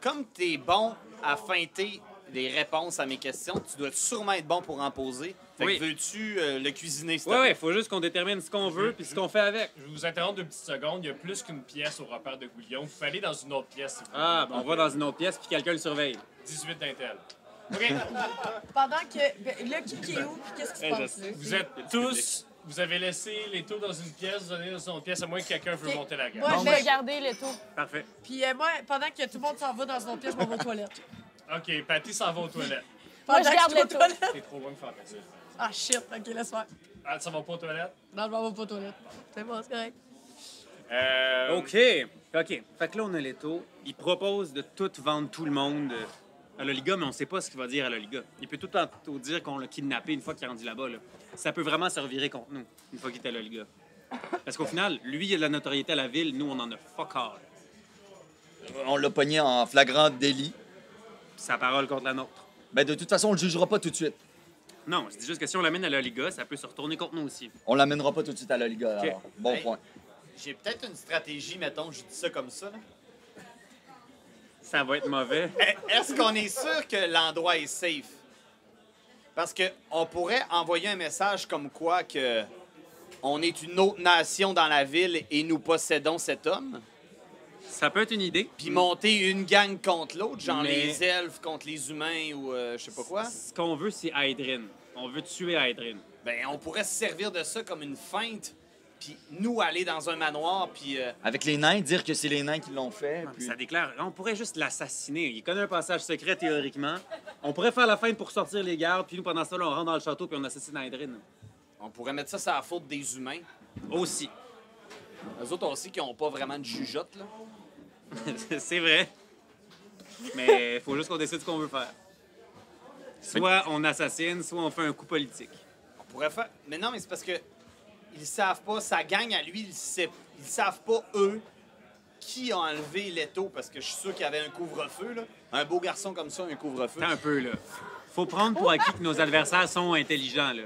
comme t'es bon à feinter des réponses à mes questions, tu dois sûrement être bon pour en poser. Fait Oui. que veux-tu le cuisiner, s'il te Ouais, plaît? ouais, faut juste qu'on détermine ce qu'on veut puis ce qu'on fait avec. Je vais vous interrompre 2 petites secondes. Il y a plus qu'une pièce au repère de Gouillon. Vous pouvez aller dans une autre pièce. Si vous voulez. Ah, ben on va dans une autre pièce puis quelqu'un le surveille. 18 d'intel. OK. Pendant que. Ben, là, qui est où? Puis qu'est-ce qui se Eh, passe? je sais. Vous êtes tous... Vous avez laissé les taux dans une pièce, vous allez dans une autre pièce, à moins que quelqu'un veut Ok. monter la gamme. Ouais, Je ben, vais garder le tout. Parfait. Puis moi, pendant que tout le monde s'en va dans une autre pièce, je m'en vais aux toilettes. OK, Patty s'en va aux toilettes. Moi, Pendant je que garde suis aux le tout. toilettes. T'es trop loin de faire ça. Ah, shit. OK, laisse faire. Ah, tu s'en vas pas aux toilettes? Non, je m'en vais pas aux toilettes. C'est bon, c'est correct. OK. Fait que là, on a Leto. Il propose de tout vendre tout le monde à l'Oliga, mais on sait pas ce qu'il va dire à l'Oliga. Il peut tout dire qu'on l'a kidnappé une fois qu'il est rendu là-bas. Là. Ça peut vraiment se revirer contre nous, une fois qu'il est à l'Oliga. Parce qu'au final, lui, il a de la notoriété à la ville, nous, on en a fuck all. On l'a pogné en flagrant délit. Puis sa parole contre la nôtre. Ben, de toute façon, on le jugera pas tout de suite. Non, je dis juste que si on l'amène à l'Oliga, ça peut se retourner contre nous aussi. On l'amènera pas tout de suite à la Liga. Ok. Alors. Bon Hey. point. J'ai peut-être une stratégie, mettons, je dis ça comme ça. là. Ça va être mauvais. Est-ce qu'on est sûr que l'endroit est safe? Parce que on pourrait envoyer un message comme quoi que on est une autre nation dans la ville et nous possédons cet homme, Ça peut être une idée. puis monter une gang contre l'autre, genre Mais- les elfes contre les humains ou je sais pas quoi. Ce qu'on veut, c'est Aedrin. On veut tuer Aedrin. Ben, on pourrait se servir de ça comme une feinte, puis nous aller dans un manoir, puis Avec les nains, dire que c'est les nains qui l'ont fait. puis- Ça déclare. On pourrait juste l'assassiner. Il connaît un passage secret théoriquement. On pourrait faire la feinte pour sortir les gardes, puis nous, pendant ça, là, on rentre dans le château puis on assassine Aedrin. on pourrait mettre ça sur la faute des humains. Aussi. Eux autres aussi qui ont pas vraiment de jugeote, là. C'est vrai. Mais il faut juste qu'on décide ce qu'on veut faire. Soit on assassine, soit on fait un coup politique. On pourrait faire. Mais non, mais c'est parce que ils savent pas, sa gang à lui, ils savent pas, eux, qui a enlevé Leto, parce que je suis sûr qu'il y avait un couvre-feu, là. Un beau garçon comme ça, un couvre-feu. Attends un peu, là. Faut prendre pour acquis que nos adversaires sont intelligents, là.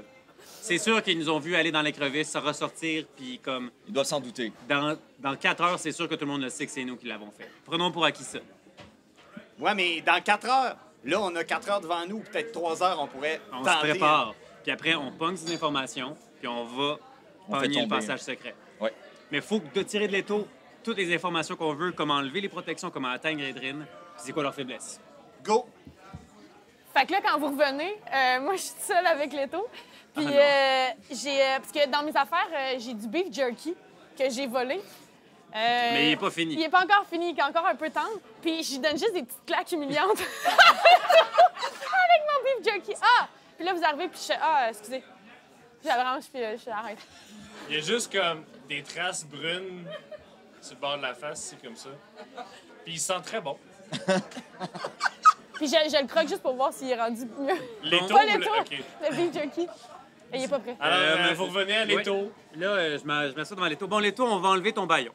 C'est sûr qu'ils nous ont vus aller dans les crevisses, se ressortir, puis comme... Ils doivent s'en douter. Dans 4 heures, c'est sûr que tout le monde le sait que c'est nous qui l'avons fait. Prenons pour acquis ça. Ouais, mais dans 4 heures, là, on a 4 heures devant nous, peut-être 3 heures, on pourrait On tenter. se prépare. Puis après, on pogne ces informations, puis on va On fait pogner le tomber. passage secret. Ouais. Mais il faut de tirer de l'étau toutes les informations qu'on veut, comment enlever les protections, comment atteindre Edrine, puis c'est quoi leur faiblesse. Go! Fait que là, quand vous revenez, moi, je suis toute seule avec Leto. Puis, parce que dans mes affaires, j'ai du beef jerky que j'ai volé. Mais il est pas fini. Il est pas encore fini, il est encore un peu tendre. Puis, je lui donne juste des petites claques humiliantes avec mon beef jerky. Ah! Puis là, vous arrivez, puis je fais, ah, excusez. Puis, j'avance, puis je l'arrête. Il y a juste comme des traces brunes sur le bord de la face, c'est comme ça. Puis il sent très bon. Puis, je le croque juste pour voir s'il est rendu mieux. L'étau, Pas Leto, OK. le beef jerky. Et il est pas prêt. Alors, vous revenez à l'étau. Ouais. Là, je m'assois devant l'étau. Bon, l'étau, on va enlever ton baillon.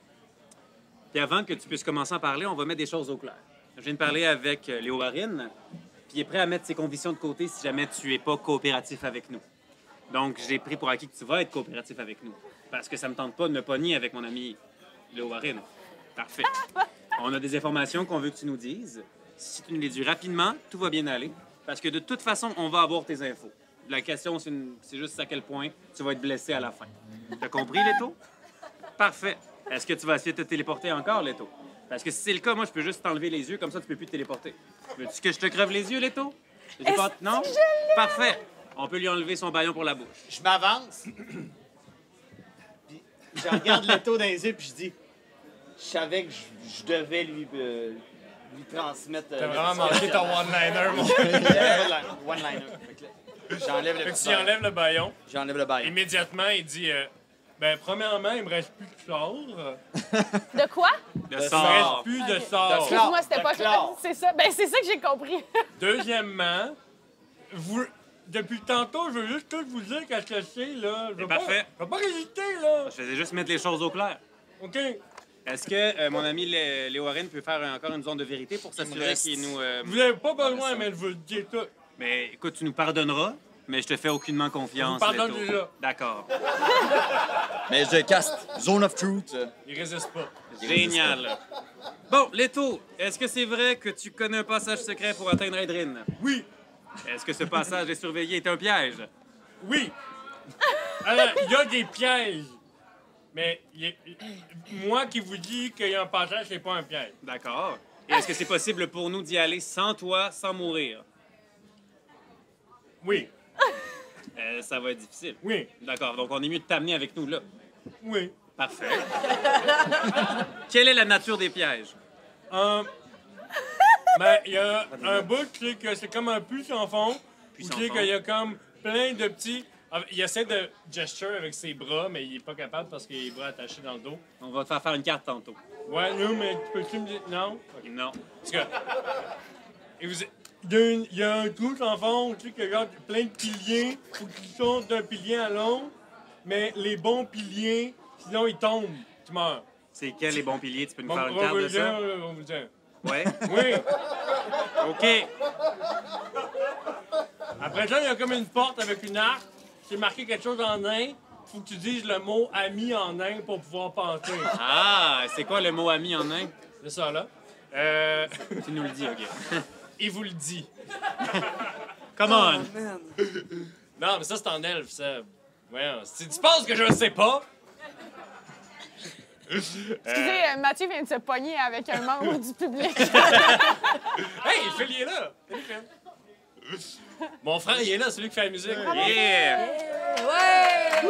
Puis avant que tu puisses commencer à parler, on va mettre des choses au clair. Je viens de parler avec Léo Warren, puis il est prêt à mettre ses convictions de côté si jamais tu es pas coopératif avec nous. Donc, j'ai pris pour acquis que tu vas être coopératif avec nous. Parce que ça me tente pas de me pogner avec mon ami Léo Warren. Parfait. On a des informations qu'on veut que tu nous dises. Si tu nous les dis rapidement, tout va bien aller. Parce que de toute façon, on va avoir tes infos. La question, c'est juste à quel point tu vas être blessé à la fin. T'as compris, Leto? Parfait. Est-ce que tu vas essayer de te téléporter encore, Leto? Parce que si c'est le cas, moi, je peux juste t'enlever les yeux, comme ça, tu peux plus te téléporter. Veux-tu que je te crève les yeux, Leto? Non? Parfait. On peut lui enlever son baillon pour la bouche. Je m'avance. Puis je regarde Leto dans les yeux, puis je dis, je savais que je devais lui transmettre. T'as vraiment manqué ton one-liner, mon One-liner. J'enlève le Fait que petit tu enlèves le baillon, J'enlève le bail. immédiatement, il dit ben, premièrement, il me reste plus de sort. De quoi? Le Il me reste sort. plus de De sort. sort. Excuse-moi, c'était pas clair. clair. C'est ça. Ben, c'est ça que j'ai compris. Deuxièmement, depuis tantôt, je veux juste tout vous dire qu'est-ce que c'est, là. Je veux pas- parfait. Je veux pas résister, là. Je faisais juste mettre les choses au clair. OK? Est-ce que mon ami Léo Warren peut faire encore une zone de vérité pour s'assurer reste- qu'il nous... Vous n'avez pas besoin, mais je veux le dire tout. Mais écoute, tu nous pardonneras, mais je te fais aucunement confiance, Je vous pardonne Leto. déjà. D'accord. Mais je caste Zone of Truth. Il résiste pas. Génial. Bon, Leto, est-ce que c'est vrai que tu connais un passage secret pour atteindre Edrine? Oui, Est-ce que ce passage est surveillé est un piège? oui. Alors, il y a des pièges. Mais moi qui vous dis qu'il y a un passage, c'est pas un piège. D'accord. Et est-ce que c'est possible pour nous d'y aller sans toi, sans mourir? Oui, Ça va être difficile. oui, D'accord, donc on est mieux de t'amener avec nous là. oui. Parfait. Quelle est la nature des pièges? Ben, il y a un bout, tu sais, que c'est comme un puits sans fond. Où tu sans sais fond. qu'il y a comme plein de petits. Il essaie de gesture avec ses bras, mais il est pas capable parce qu'il a les bras attachés dans le dos. On va te faire faire une carte tantôt. Ouais, non, mais peux-tu me dire. Non? OK. Non. Parce que. Et vous... il y a un trou sans fond, tu sais, qu'il y a plein de piliers. Faut qu'ils sautent d'un pilier à l'autre. Mais les bons piliers, sinon ils tombent. Tu meurs. C'est quels les bons piliers? Tu peux nous Bon, faire une on carte va de vous dire, ça? on va vous dire. Ouais. Oui. OK. Après ça, il y a comme une porte avec une arc. C'est marqué quelque chose en nain. Faut que tu dises le mot ami en nain pour pouvoir penser. Ah, c'est quoi le mot ami en nain? C'est ça, là. Tu nous le dis, OK. Il vous le dit. Come on! Non, mais ça, c'est en elfe, ça. Ouais, si tu penses que je ne sais pas. Excusez, Mathieu vient de se pogner avec un membre du public. Hey, Phil, il est là. Salut, Phil. Mon frère, il est là, celui qui fait la musique. Yeah! Ouais!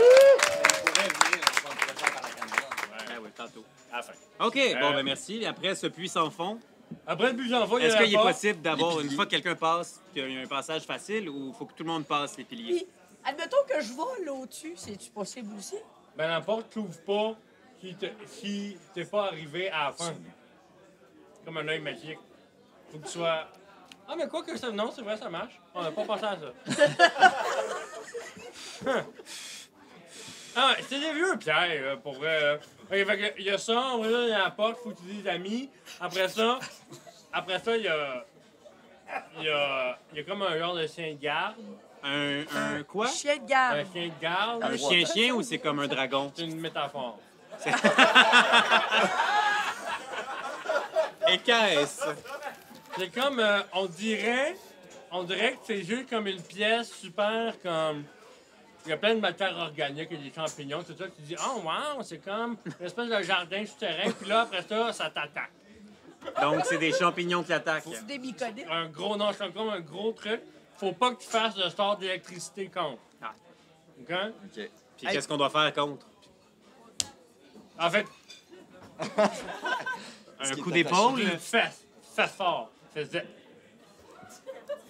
Ah oui, tantôt. À la fin. OK, bon, ben merci. Et après, ce puits sans fond, Après le but j'envoie, il y a est-ce la qu'il est porte. possible d'avoir, Les une piliers. fois que quelqu'un passe, qu'il y a un passage facile ou il faut que tout le monde passe les piliers? Puis, admettons que je vole au-dessus, c'est-tu possible aussi? Ben, la porte t'ouvre pas si t'es pas arrivé à la fin. C'est comme un œil magique. Faut que tu sois... Ah, mais quoi que ça... Non, c'est vrai, ça marche. On n'a pas pensé à ça. Ah, c'est des vieux pierres, pour vrai. OK, fait que, il y a ça, après ça, il y a la porte, faut que tu dises amis. Après ça, il y a... Il y a comme un genre de chien de garde. Un quoi? Chien de Un garde. chien de garde. Un chien-chien ou c'est comme un dragon? C'est une métaphore. Et qu'est-ce? C'est comme, on dirait que c'est juste comme une pièce super comme... Il y a plein de matières organiques, il y a des champignons, tout ça. Tu dis, oh wow, c'est comme une espèce de jardin souterrain. Puis là, après ça t'attaque. Donc, c'est des champignons qui attaquent. C'est des myconides. Un gros, non, c'est comme un gros truc. Faut pas que tu fasses de sort d'électricité contre. Ah. OK? OK. Puis qu'est-ce qu'on doit faire contre? En fait, Un qui coup est d'épaule? fesse fort. C'est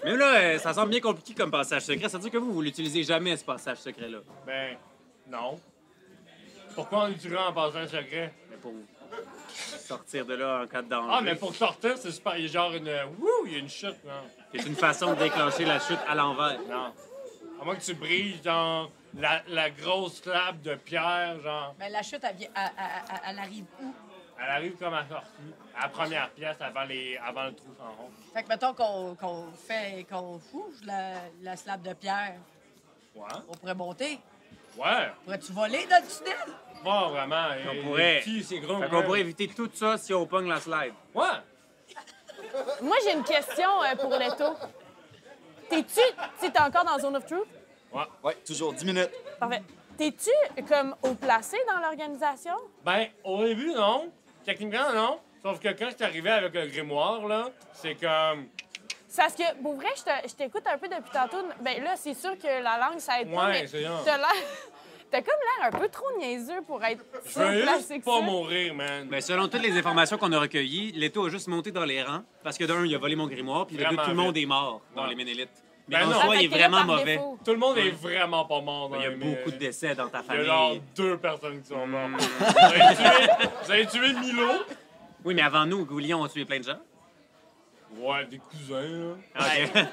Même là, ça semble bien compliqué comme passage secret. Ça veut dire que vous l'utilisez jamais, ce passage secret-là. Ben, non. Pourquoi on l'utiliserait en passant secret? Mais pour sortir de là en cas de danger. Ah, mais pour sortir, c'est super. Il y a genre une. Wouh, il y a une chute, non? C'est une façon de déclencher la chute à l'envers. Non. À moins que tu brises dans la grosse slab de pierre, genre. Mais la chute, elle arrive où? Elle arrive comme à sortie. À la première pièce avant le trou sans rond. Fait que mettons qu'on fouge la slab de pierre, Ouais. on pourrait monter. Ouais. Pourrais-tu voler dans le tunnel? Pas vraiment. On pourrait. Qui, c'est gros. Fait qu'on pourrait éviter tout ça si on pogne la slide. Ouais. Moi, j'ai une question pour Leto. T'es encore dans Zone of Truth? Ouais, toujours 10 minutes. Parfait. T'es-tu comme au placé dans l'organisation? Ben, au début, non. Techniquement, non. Sauf que quand je suis arrivé avec le grimoire, là, c'est comme. C'est parce que, pour vrai, je t'écoute un peu depuis tantôt. Ben là, c'est sûr que la langue, ça aide pas, Ouais, mais c'est ça. t'as comme l'air un peu trop niaiseux pour être Je si veux placé juste que pas ça. mourir, man. Ben, selon toutes les informations qu'on a recueillies, Leto a juste monté dans les rangs parce que d'un, il a volé mon grimoire, puis de deux, Vraiment tout le monde vite. est mort dans Ouais. les Ménélites. Mais Ben en non. soi, Ah, il est fait que là, vraiment par mauvais. défaut. Tout le monde est vraiment pas mort dans Il y a les- beaucoup de décès dans ta Il y a genre famille. 2 personnes qui sont mortes. Mm. Vous avez tué Milo? Oui, mais avant nous, Goulion a tué plein de gens. Ouais, des cousins, là. OK.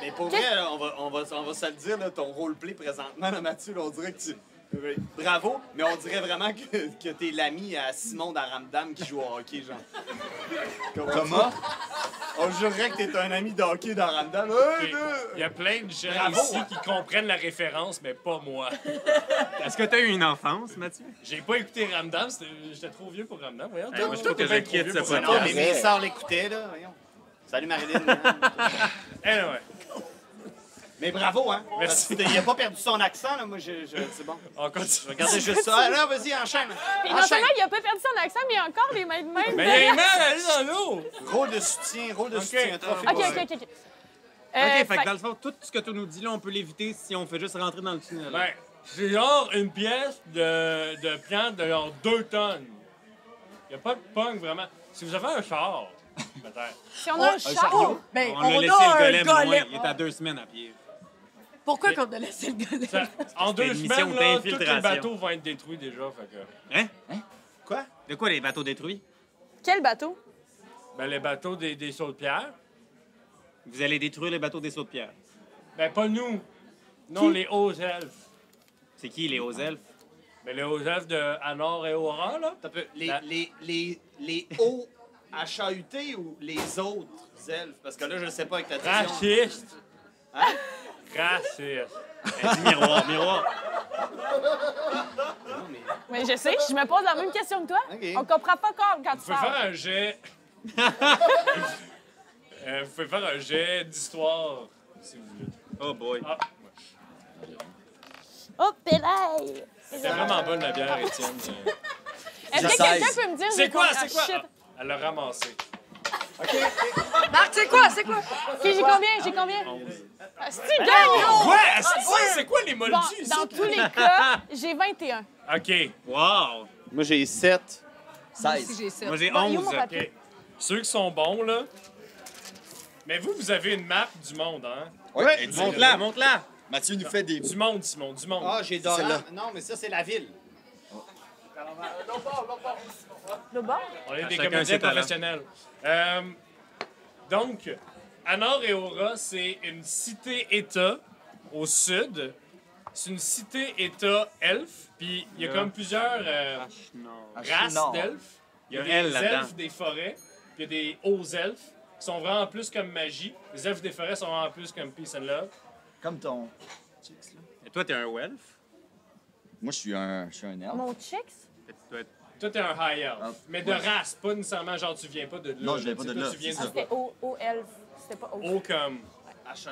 Mais pour vrai, là, on va se le dire, là, ton roleplay présentement, là, Mathieu, là, on dirait que tu... Bravo, mais on dirait vraiment que t'es l'ami à Simon d'Aramdam qui joue au hockey, genre. Comment? On jurerait que t'es un ami de hockey d'Aramdam. Et il y a plein de gens Bravo, ici hein. qui comprennent la référence, mais pas moi. Est-ce que tu as eu une enfance, Mathieu? J'ai pas écouté Ramdam, j'étais trop vieux pour Ramdam. Voyons, moi, je toi, trouve t'es que bien je trop quitte vieux ce pour podcast. Non, Ramdam. mais mes sœurs l'écoutaient, là. Voyons. Salut, Marilyn. Anyway, Mais bravo, hein. Merci. Il a pas perdu son accent, là. Moi, c'est bon. on continue. Regardez juste ça. Ah, non, vas-y, enchaîne. Puis non Enchaîne. seulement il a pas perdu son accent, mais il a encore les mains de même. Mais il est mal allé dans l'eau! Rôle de soutien, trophée. OK, pour- OK, OK. OK, OK, fait que dans le fond, tout ce que tu nous dis là, on peut l'éviter si on fait juste rentrer dans le tunnel. Ben, c'est genre une pièce de plantes de genre 2 tonnes. Il n'y a pas de punk vraiment. Si vous avez un char, peut-être. Si on a un char, Ben, On l'a laissé a le un golem loin. golem. Il est à 2 semaines à pied. Pourquoi qu'on a laissé le golem? Ça- en 2 une mission semaines, là, tous les d'infiltration. bateaux vont être détruits déjà. Fait que... Hein? Quoi? De quoi les bateaux détruits? quel bateau? Ben, les bateaux des sauts de pierre. Vous allez détruire les bateaux des sauts de pierre. Ben, pas nous. Non, les hauts elfes. C'est qui les hauts elfes? Ben, les hauts elfes de Anor et Aura, là. T'as peu- La- les hauts HAUT ou les autres elfes? Parce que là, je sais pas avec ta division. Raciste. Hein? Raciste. Miroir, miroir. Non, mais... Mais je sais, je me pose la même question que toi. OK. On comprend pas quand tu Vous pouvez faire parles. un jet... vous pouvez faire un jet d'histoire, si vous voulez. Oh boy. Ah, Oh, pélaille! c'était vraiment bonne la bière, Étienne. Est-ce que J'essaie. quelqu'un peut me dire... C'est quoi, Ah, c'est quoi? shit. Ah, elle l'a ramassé. Marc, c'est quoi? C'est quoi? OK, j'ai combien? J'ai combien? 11. Ah, c'est gagne! Ouais, c'est quoi les moldus, Bon, ici? dans tous les cas, j'ai 21. OK, Wow! Moi, j'ai 7. 16. J'ai ça. Moi j'ai Bon, il est où 11. mon papier? OK. Ceux qui sont bons, là... Mais vous avez une map du monde, hein? Ouais, Monte-la, monte-la! Mathieu nous fait des. Du monde, Simon, du monde. Ah, j'ai Celle-là. Doran. Non, mais ça, c'est la ville. Le bord? On est des chacun comédiens ses talents. professionnels. Donc, Anor et Aura, c'est une cité-État au sud c'est une cité-État elfe, puis il y a comme plusieurs races Nord. d'elfes. Il y a Il des y a un L là-dedans. elfes des forêts, puis il y a des hauts elfes qui sont vraiment plus comme magie. Les elfes des forêts sont vraiment plus comme peace and love. Comme ton. Et toi, t'es un Welf? Moi, je suis un elfe. Mon chicks? Toi, t'es un high elf, Ah, mais de ouais. race, pas nécessairement genre tu viens pas de là. Non, je viens pas Tu sais, de toi, là, Tu viens c'est Ah, de c'était au elfe. C'était pas au. haut comme.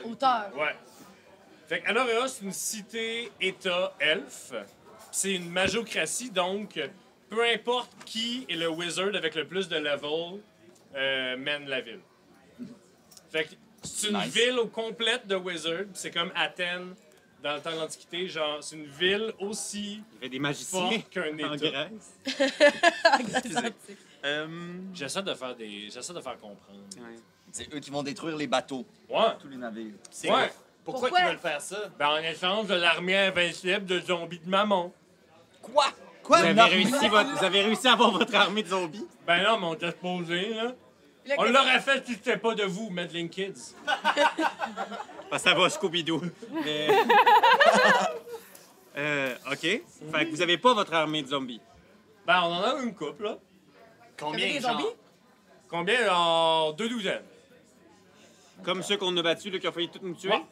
Auteur. Ouais. Fait qu'Anorea, c'est une cité-État elfe. C'est une majocratie, donc peu importe qui est le wizard avec le plus de level mène la ville. Fait que c'est une Nice. ville au complète de wizards. C'est comme Athènes dans le temps de l'Antiquité. Genre, c'est une ville aussi Il y avait des magiciens forte qu'un en État. Grèce. J'essaie de faire comprendre. Ouais. C'est eux qui vont détruire les bateaux, Ouais. tous les navires. C'est Ouais. Pourquoi Pourquoi? ils veulent faire ça? Ben, en échange de l'armée invincible de zombies de maman. Quoi? Vous avez réussi à avoir votre armée de zombies? Ben non, mais on t'a posé, là. Là, On qu'est-ce- l'aurait fait si c'était pas de vous, Medlin Kids. Ah, ça va, Scooby-Doo. Mais... OK. Fait que vous avez pas votre armée de zombies. Ben, on en a une couple, là. Combien, des genre? zombies? Combien? En 2 douzaines. Comme ceux qu'on a battus, là, qui ont failli tous nous tuer? Ouais.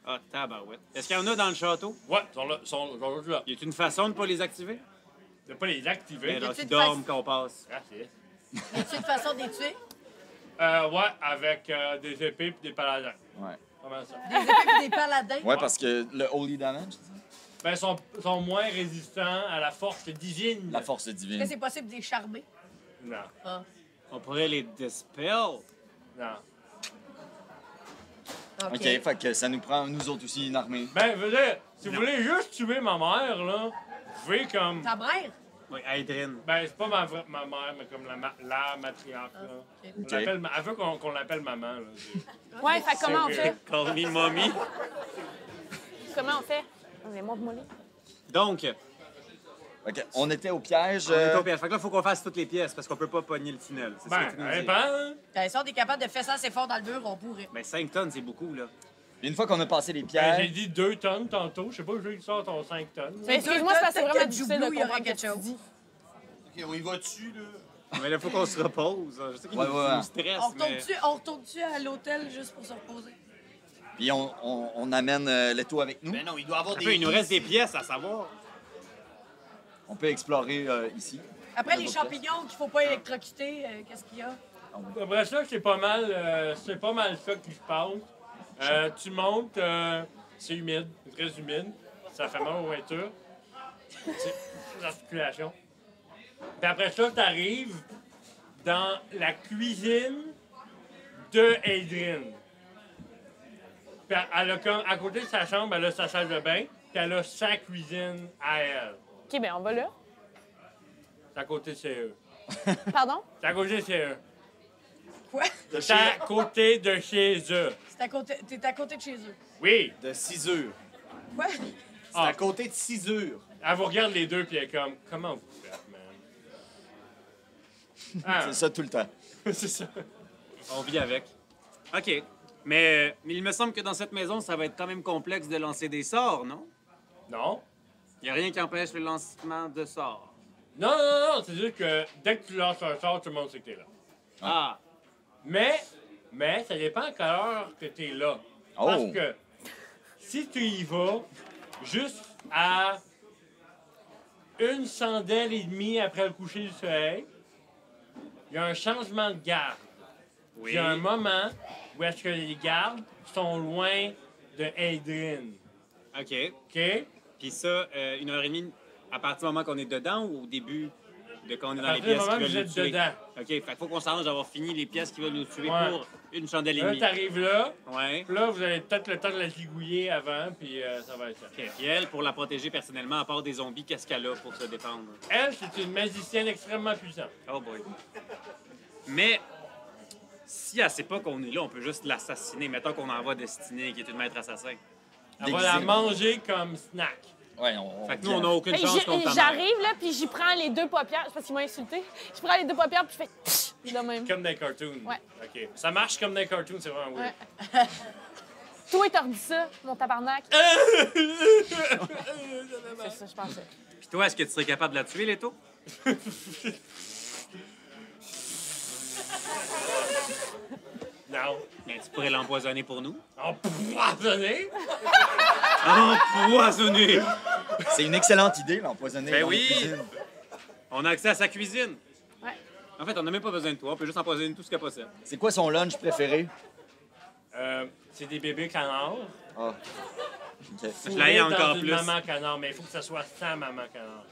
Ah, tabarouette. Est-ce qu'il y en a dans le château? Ouais, ils sont là, ils sont là. Y a une façon de pas les activer? De pas les activer. Ben, là, tu ils une dorment face- quand on passe. Gracias. Y a-t-il une façon de les tuer? Ouais, avec des épées et des paladins. Ouais. Comment ça? Des épées et des paladins? Ouais, parce que le Holy Damage, c'est ça? Ben, ils sont moins résistants à la force divine. La force Est-ce divine. que c'est possible de les charmer? Non, Ah. On pourrait les dispel. non. OK. OK, fait que ça nous prend, nous autres aussi, une armée. Ben, je veux dire, si vous voulez juste tuer ma mère, là, vous pouvez comme... Ta mère? Oui, Aedrin. Ben, c'est pas ma mère, mais comme la matriarche, là. ok. On l'appelle elle veut qu'on l'appelle maman, là. Ouais, fait que comment on fait? Call me mommy. Comment on fait? Mais montre-moi les. Donc, OK, on était au piège. on est au piège. Fait que là, il faut qu'on fasse toutes les pièces parce qu'on peut pas pogner le tunnel. C'est Ben, ce que tu nous ça dis. dépend, hein. Si on est capable de faire ça assez fort dans le mur, on pourrait. Ben, 5 tonnes, c'est beaucoup, là. Une fois qu'on a passé les Ben, j'ai pièges, dit 2 tonnes tantôt. Je sais pas où tu sors ton 5 tonnes. Mais excuse-moi, c'est parce que c'est Peut-être vraiment que difficile de Joublou, il y aurait comprendre quelque ce que tu chose. dis. OK, on y va dessus, là. Mais là, il faut qu'on se repose. Je sais qu'il Ouais, nous, ouais. nous stresse, On mais... retourne-tu à l'hôtel juste pour se reposer? puis on amène l'étau avec nous. Ben non, il doit avoir Un des... peu, il nous reste des pièces à savoir. On peut explorer ici. Après, les champignons qu'il faut pas électrocuter, qu'est-ce qu'il y a? Après ça, c'est pas mal ça qui se passe. Tu montes, c'est humide, c'est très humide. Ça fait mal aux voitures. C'est l'articulation. Puis après ça, t'arrives dans la cuisine de Adrien. Puis elle a comme, à côté de sa chambre, elle a sa salle de bain, puis elle a sa cuisine à elle. OK, ben on va là. C'est à côté de chez eux. Pardon? C'est à côté de chez eux. Quoi? C'est à côté de chez eux. T'es à côté de chez eux. Oui. De cisure. Quoi? C'est Ah. à côté de cisure. Elle vous regarde les deux, puis elle est comme, comment vous faites, man? Ah, C'est ça tout le temps. c'est ça. On vit avec. OK. Mais il me semble que dans cette maison, ça va être quand même complexe de lancer des sorts, non? Non? Il n'y a rien qui empêche le lancement de sorts. Non, c'est juste que dès que tu lances un sort, tout le monde sait que t'es là. Ah! Mais ça dépend à quelle heure que t'es là. Oh. Parce que si tu y vas juste à une chandelle et demie après le coucher du soleil, il y a un changement de garde. Oui. Il y a un moment où est-ce que les gardes sont loin de Adrien. OK. OK? Puis ça, 1h30, à partir du moment qu'on est dedans ou au début de quand on est dans À les partir du pièces moment qui que vous veulent nous êtes tuer? dedans. OK. Fait qu'il faut qu'on s'arrange d'avoir fini les pièces qui veulent nous tuer Ouais. pour une chandelle et Là, demie. t'arrives là. Ouais. Puis là, vous avez peut-être le temps de la zigouiller avant, puis ça va être ça. OK. Puis elle, pour la protéger personnellement, à part des zombies, qu'est-ce qu'elle a pour se défendre? Elle, c'est une magicienne extrêmement puissante. Oh boy. Mais si elle sait pas qu'on est là, on peut juste l'assassiner. Mettons qu'on envoie Destinée, qui est une maître assassin. Elle va la Déguisée. manger comme snack. Ouais, on Fait que nous, on n'a aucune Hey, chance contre ta mère. J'arrive là, puis j'y prends les deux paupières. C'est parce qu'il m'a insulté. Je prends les deux paupières, puis je fais psh, de même. Comme dans les cartoons. Ouais. OK. Ça marche comme dans les cartoons, c'est vraiment weird. Ouais. Toi, t'as redit ça, mon tabarnak. C'est ça, je pensais. Puis toi, est-ce que tu serais capable de la tuer, Leto? Non. Mais tu pourrais l'empoisonner pour nous. Empoisonné? Empoisonner! C'est une excellente idée, l'empoisonner. Ben dans la oui. cuisine. On a accès à sa cuisine. Ouais. En fait, on n'a même pas besoin de toi. On peut juste empoisonner tout ce qu'il y a possible. C'est quoi son lunch préféré? C'est des bébés canards. Ah. OK. Je la hais Fourrés encore dans une plus. maman canard, mais il faut que ça soit sa maman canard.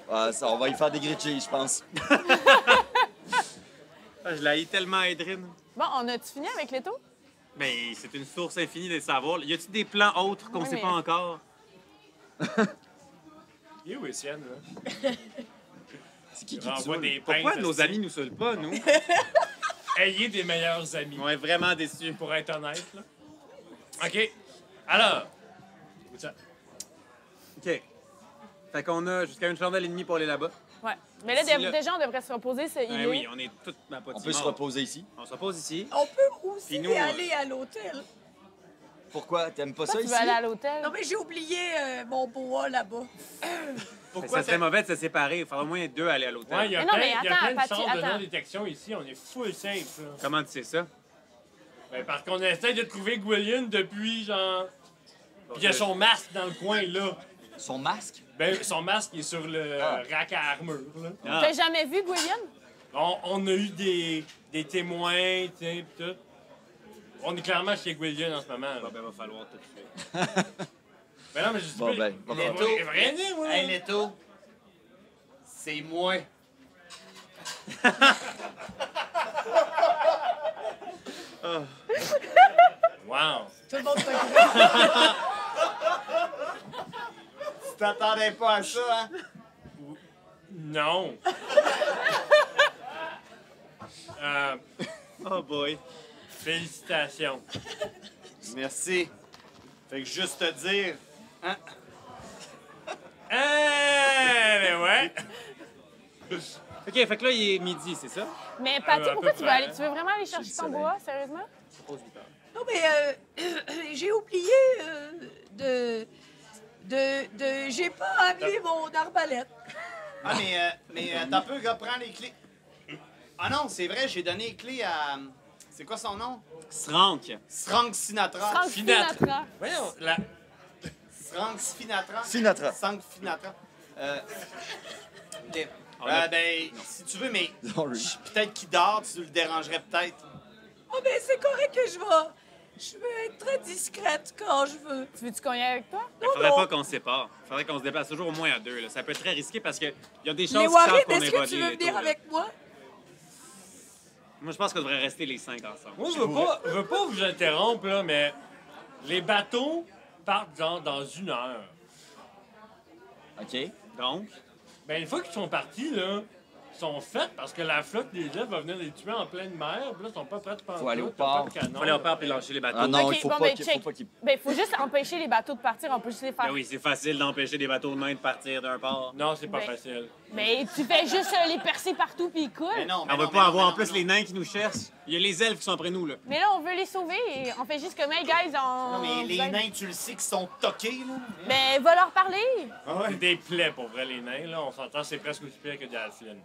Ah, ça, on va y faire des grilled cheese, je pense. Ah, je la hais tellement, Edrine. Bon, on a-tu fini avec l'étau? Ben, c'est une source infinie de savoir. Y a-t-il des plans autres qu'on Oui, sait mais- pas encore? Il est où, Etienne, là? C'est qui Il te renvoie saoule? des Pourquoi peintes, nos esti. amis nous saoulent pas, nous? Ayez des meilleurs amis, On est vraiment déçus. pour être honnête, là. OK. Alors. Où ça? OK. Fait qu'on a jusqu'à une chandelle et demie pour aller là-bas. Ouais. Mais là, Si là- déjà, on devrait se reposer. Il Ben est... oui, on est toute ma On peut se reposer ici. On se repose ici. On peut aussi Puis nous, aller à l'hôtel. Pourquoi? T'aimes pas ça Toi, tu ici? veux aller à l'hôtel? Non, mais j'ai oublié mon boa là-bas. Pourquoi Ça serait mauvais de se séparer. Il faudrait au moins deux aller à l'hôtel. Ouais, il y a Mais non, plein, mais il y a attends, plein de Patty, centres de attends. non-détection ici. On est full safe, là. Comment tu sais ça? Ben, parce qu'on essaie de trouver Gwillian depuis, genre... Puis il y a son masque dans le coin, là. Son masque? Ben, son masque il est sur le Ah. rack à armure, là. Ah. T'as jamais vu Gwillian? On a eu des témoins, tu sais, pis tout. On est clairement chez Gwillian en ce moment, là. Bon, ben, va falloir tout de suite. Ben non, mais je dis Bon, pas... ben, bon, Mais ben. moi, j'ai rien dit, moi. Hey, Leto, c'est moi. Wow. Tout le monde se couvert. Tu t'attendais pas à ça, hein? Non. Oh boy. Félicitations. Merci. Fait que juste te dire, hein? Mais ouais. OK, fait que là, il est midi, c'est ça? Mais Patty, à pourquoi peu tu veux près. aller? Tu veux vraiment aller chercher ton bois, sérieusement? Non, mais j'ai oublié j'ai pas amené mon arbalète. Ah, mais t'as peu, gars, prends les clés. Ah non, c'est vrai, j'ai donné les clés à... C'est quoi son nom? Srank. Srank Sinatra. Franck Sinatra. Voyons, la... Srank Sinatra. Sinatra. Srank Sinatra. OK. On a- Ben, si tu veux, mais Non, lui. peut-être qu'il dort, tu le dérangerais peut-être. Oh, mais c'est correct que je vais être très discrète quand je veux. Tu veux-tu cogner avec toi? Il faudrait pas qu'on se sépare. Il faudrait qu'on se déplace toujours au moins à deux. Là. Ça peut être très risqué parce qu'il y a des chances Les qui savent Warren, qu'on est-ce que évade tu les veux Leto, venir là. avec moi? Moi, je pense qu'on devrait rester les 5 ensemble. Moi, je veux pas vous interrompre, là, mais les bateaux partent genre dans 1 heure. OK. Donc, Ben, une fois qu'ils sont partis, là, ils sont faits parce que la flotte des îles va venir les tuer en pleine mer. Puis là, ils sont pas prêts de penser. Faut aller au port. il faut aller au port et lâcher les bateaux. Ah non, Ok, il faut bon, pas ben, qu'il check. faut pas qu'il... Ben, faut juste empêcher les bateaux de partir. On peut juste les faire. Ben oui, c'est facile d'empêcher des bateaux de main de partir d'un port. Non, c'est pas Ben, facile. Mais tu fais juste les percer partout puis ils coulent. Mais non, mais On va non, pas mais non, avoir mais en plus non, les nains qui nous cherchent. Il y a les elfes qui sont après nous, là. Mais là, on veut les sauver et on fait juste comme, hey, guys, on... Non, mais les nains, tu le sais, qu'ils sont toqués, là. Ben, va leur parler. C'est des plaies pour vrai, les nains, là. On s'entend, c'est presque aussi pire que des halflings.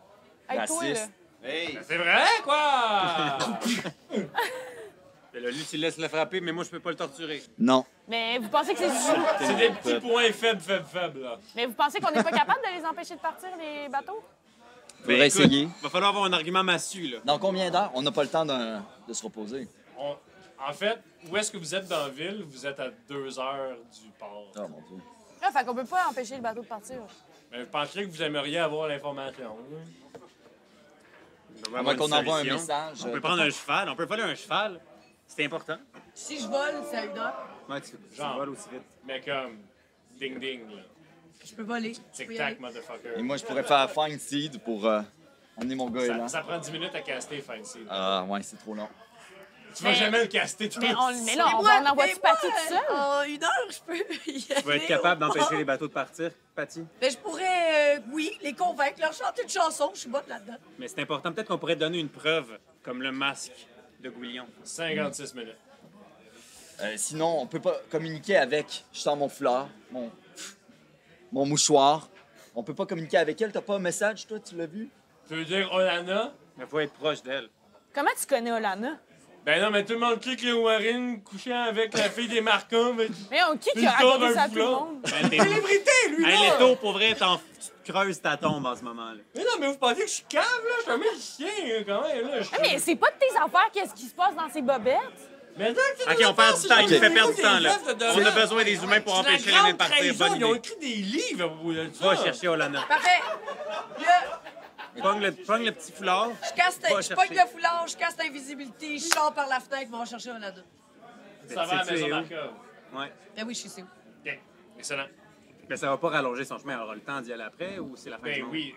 Hey, toi, là. Raciste. Hey! C'est vrai, quoi? Ben là, lui, tu le laisses le frapper, mais moi, je peux pas le torturer. Non. Mais vous pensez que c'est... C'est des petits points faibles, là. Mais vous pensez qu'on n'est pas capable de les empêcher de partir, les bateaux? Faudrait Ben, écoute, essayer. Va falloir avoir un argument massu, là. Dans combien d'heures? On n'a pas le temps de se reposer. En fait, où est-ce que vous êtes dans la ville? Vous êtes à 2 heures du port. Oh mon Dieu. Ah, fait qu'on peut pas empêcher le bateau de partir. Mais je penserais que vous aimeriez avoir l'information. là. On va À moins qu'on une envoie un solution. message. On peut prendre un cheval. On peut voler un cheval. C'est important. Si je vole, c'est à 1 heure. Ouais, tu Genre. voles aussi vite. Mais comme, ding-ding, là. Je peux voler. Je peux y aller. Tic-tac, motherfucker. Et moi, je pourrais faire Find Seed pour emmener mon gars là. Ça prend 10 minutes à caster, Fancy. Ah, ouais, c'est trop long. Tu vas Mais- jamais le caster, toi. Mais, mais là, Mais on moi- va en envoyer mais Patty moi, tout seul. En 1 heure, je peux y aller. Tu vas être capable d'empêcher les bateaux de partir, Patty. Mais je pourrais, oui, les convaincre, leur chanter une chanson. Je suis bonne là-dedans. Mais c'est important. Peut-être qu'on pourrait donner une preuve, comme le masque de Gouillon. 56 minutes. Sinon, on peut pas communiquer avec. Je sors mon foulard, mon mouchoir. On peut pas communiquer avec elle. T'as pas un message, toi? Tu l'as vu? Tu veux dire Olana? Mais faut être proche d'elle. Comment tu connais Olana? Ben non, mais tout le monde sait que les Warren couchant avec la fille des Marcos, mais... Mais qui Une a raconté tour, ça un à tout le foulard. monde? Célébrité, lui, Hey, là! Leto, pour vrai, tu creuses ta tombe en ce moment. Là. Mais non, mais vous pensez que je suis cave, là? Je suis un magicien, là, quand même, là. Ah, mais c'est pas de tes affaires qu'est-ce qui se passe dans ces bobettes. Mais attends, c'est Ok, des on perd affaires, du temps. c'est Il des fait perdre du livres temps, qui là. restent dedans. On a besoin des humains pour C'est la empêcher l'ennemi de grande partir. trahison, Bonne ils ont idée. écrit des livres à propos de ça. Va chercher Olana. Parfait. Là, Pogne le petit foulard. je casse, Va je chercher. pogne le foulard, je casse l'invisibilité, je sors par la fenêtre, on va chercher Olana. Ça va à la C'est-tu maison où? Markov. Ouais. Ben oui, je sais où. OK, excellent. Mais ça va pas rallonger son chemin. Elle aura le temps d'y aller après ou c'est la fin du Ben monde? oui,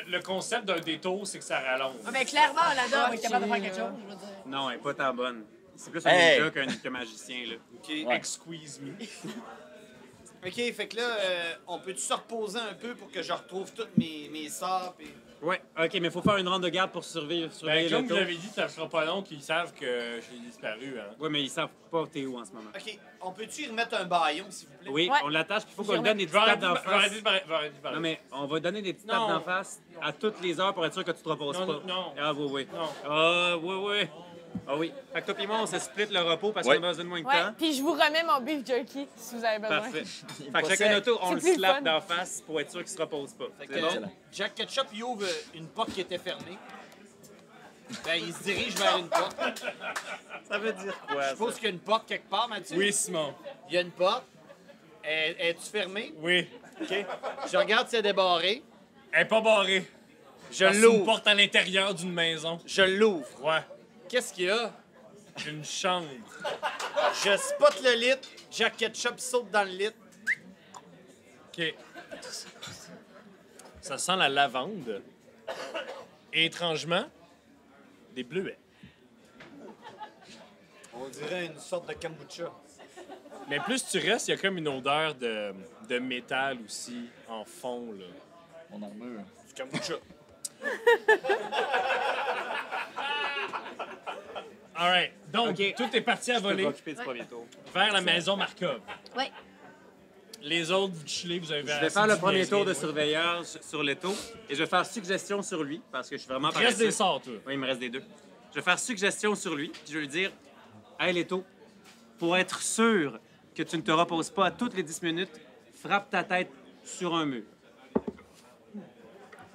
le concept d'un détour, c'est que ça rallonge. Ah, ben clairement, Olana va être capable de faire quelque chose, je veux dire. Non, elle est pas tant bonne. C'est plus un Hey! ninja qu'un magicien, là. OK. Excuse me. OK, fait que là, on peut-tu se reposer un peu pour que je retrouve toutes mes sorts? Puis... Ouais, ok, mais faut faire une ronde de garde pour surveiller Ben, comme Leto. vous l'avez dit, ça sera pas long qu'ils savent que j'ai disparu. Hein. Ouais, mais ils savent pas t'es où en ce moment. OK, on peut-tu y remettre un baillon, s'il vous plaît? Oui, Ouais. on l'attache, puis il faut qu'on Je lui donne des Je petites vais tapes d'en face. arrêter de parler. Non, mais on va donner des petites tapes Non. d'en face à toutes les heures pour être sûr que tu te reposes Non, pas. non. Ah, oui, oui. Non. Ah, oui, oui. Ah, oui. Fait que toi et moi, on se split le repos parce Ouais. qu'on a besoin de moins de Ouais, temps. puis je vous remets mon beef jerky si vous avez besoin. Parfait. Fait que pas chacun sec. notre tour, on C'est le plus le slap fun. d'en face pour être sûr qu'il se repose pas. Fait que, C'est bon? Excellent. Jack Ketchup, il ouvre une porte qui était fermée. Ben, il se dirige vers une porte. Ça veut dire quoi, Je suppose qu'il y a une porte quelque part, Mathieu. Oui, Simon. Il y a une porte. Es-tu fermée? Oui. OK. Je regarde si elle est débarrée. Elle est pas barrée. Je Parce que c'est une l'ouvre. porte à l'intérieur d'une maison. Je l'ouvre. Ouais. Qu'est-ce qu'il y a? Une chambre. Je spot le lit. Jack Ketchup saute dans le lit. OK. Ça sent la lavande. Et étrangement, des bleuets. On dirait une sorte de kombucha. Mais plus tu restes, il y a comme une odeur de métal aussi, en fond, là. Mon armure. Du kombucha. All right. Donc, OK. tout est parti à Je peux voler m'occuper du premier tour. vers la maison Markov. Ouais. Les autres, vous chillez, vous avez Je vais faire le premier tour de surveilleur sur Leto et je vais faire suggestion sur lui parce que je suis vraiment Il reste paresseux. des sorts, toi. Oui, il me reste des deux. Je vais faire suggestion sur lui, puis je vais lui dire Hey Leto, pour être sûr que tu ne te reposes pas à toutes les 10 minutes, frappe ta tête sur un mur.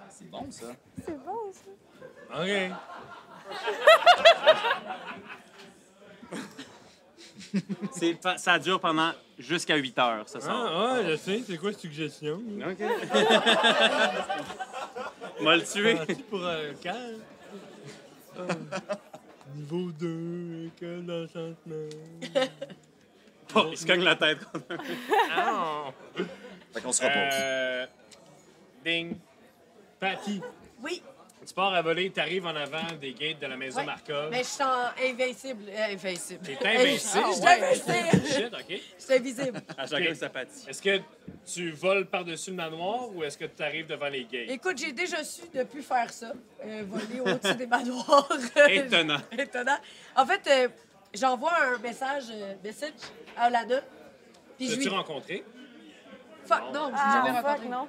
C'est bon, ça. C'est bon, ça. OK. Ça dure pendant jusqu'à 8 heures, ce soir. Ah, je sais. C'est quoi la suggestion? OK. M'a le tuer. Pour quand? Niveau 2, école d'enchantement. Bon, il se cogne la tête contre un mur. Ah! Fait qu'on se repose. Ding. Patty, Oui, tu pars à voler, t'arrives en avant des gates de la maison ouais. Markov. Mais je suis invincible. Invincible. T'es invincible? Je suis invincible. Shit, OK. Je suis invisible. À chacun OK. sa patie. Est-ce que tu voles par-dessus le manoir ou est-ce que tu arrives devant les gates? Écoute, j'ai déjà su de plus faire ça. Voler au-dessus des manoirs. Étonnant. Étonnant. En fait, j'envoie un message à Olana. Puis je lui T'as-tu rencontré? Fuck, non, je l'ai Ah, jamais fuck, rencontré. non.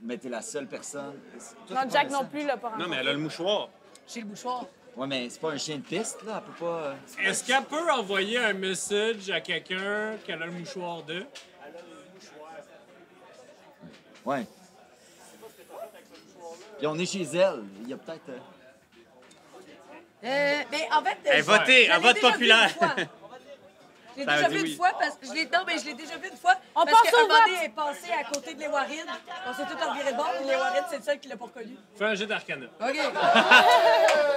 Mais t'es la seule personne. Toi, Non, t'es pas Jack la non seule. plus l'a pas rencontré. Non, mais elle a le mouchoir. J'ai le mouchoir. Ouais, mais c'est pas un chien de piste, là. Elle peut pas. Est-ce qu'elle peut envoyer un message à quelqu'un qu'elle a le mouchoir de? Ouais. Puis on est chez elle. Il y a peut-être. Mais en fait, Hey, votez, je un l'ai vote déjà vu populaire. une fois. Je l'ai Ça déjà a dit vu oui. une fois parce que non, mais je l'ai déjà vu une fois On parce passe qu'un au moment vote. donné, elle est passée à côté de Lewaride. On s'est tous revirés de bord, puis Lewaride, c'est le seul qui l'a pas reconnu. Fais un jet d'arcana. OK.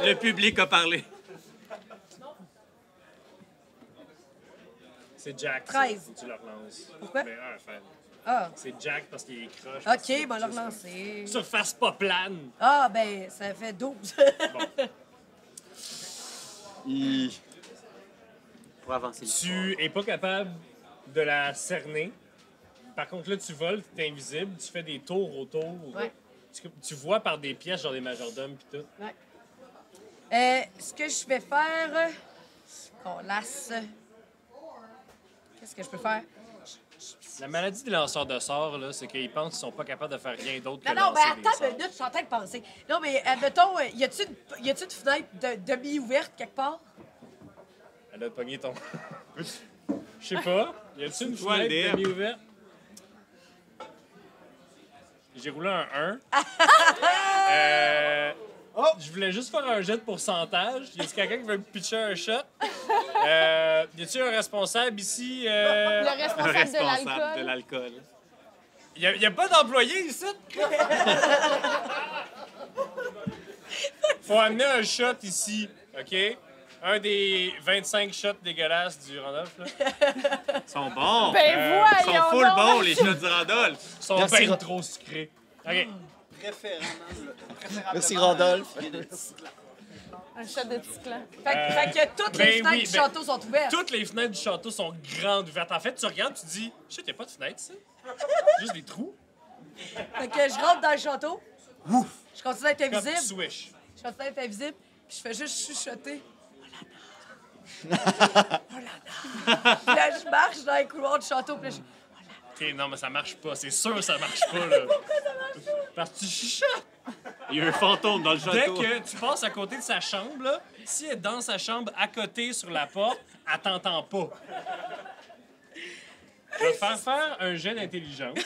Le public a parlé. C'est Jack. 13. Faut que tu le relances. Pourquoi? Ben, faire. Ah, C'est Jack parce qu'il est croche. OK, ben le relancer. Surface pas plane. Ah, ben, ça fait 12. Il... Pour avancer. Tu es pas capable de la cerner. Par contre, là, tu voles, tu es invisible, tu fais des tours autour. Ouais. Tu vois par des pièces, genre des majordomes pis tout. Ce que je vais faire... qu'on lasse... Qu'est-ce que je peux faire? La maladie des lanceurs de sorts, là, c'est qu'ils pensent qu'ils sont pas capables de faire rien d'autre que Non, non, lancer ben des attends sorts. une minute, je suis en train de penser. Non, mais admettons, y a-tu une fenêtre de demi-ouverte quelque part? Elle a pogné ton... Je sais pas. Y a-tu une Toi, le fenêtre DM. demi-ouverte? J'ai roulé un 1. Je voulais juste faire un jet de pourcentage. Y a-tu quelqu'un qui veut me pitcher un shot? Y a-tu un responsable ici? Le responsable, Responsable de de l'alcool. l'alcool. Y a pas d'employé ici? Faut amener un shot ici, OK? Un des 25 shots dégueulasses du Randolph, là. Ils sont bons. Ben Ils voyons sont full donc. bons, les shots du Randolph. Ils sont Merci, bien Ra- trop sucrés. OK. Merci, Randolph. Un shot de Ticlan. Fait que toutes ben les fenêtres oui, du ben- château sont ouvertes. Toutes les fenêtres du château sont grandes ouvertes. En fait, tu regardes, tu te dis, shit, y a pas de fenêtre, ça? Juste des trous. Fait que je rentre dans le château. Je continue à être Comme invisible. swish. Je continue à être invisible. Puis je fais juste chuchoter. Puis là, je marche dans les couloirs du château. Puis là, OK, non, mais ça marche pas. C'est sûr que ça marche pas, là. Parce que tu chuchotes. Il y a un fantôme dans le Dès château. que tu passes à côté de sa chambre, là, si elle est dans sa chambre, à côté, sur la porte, elle t'entend pas. Je vais te faire un jet d'intelligence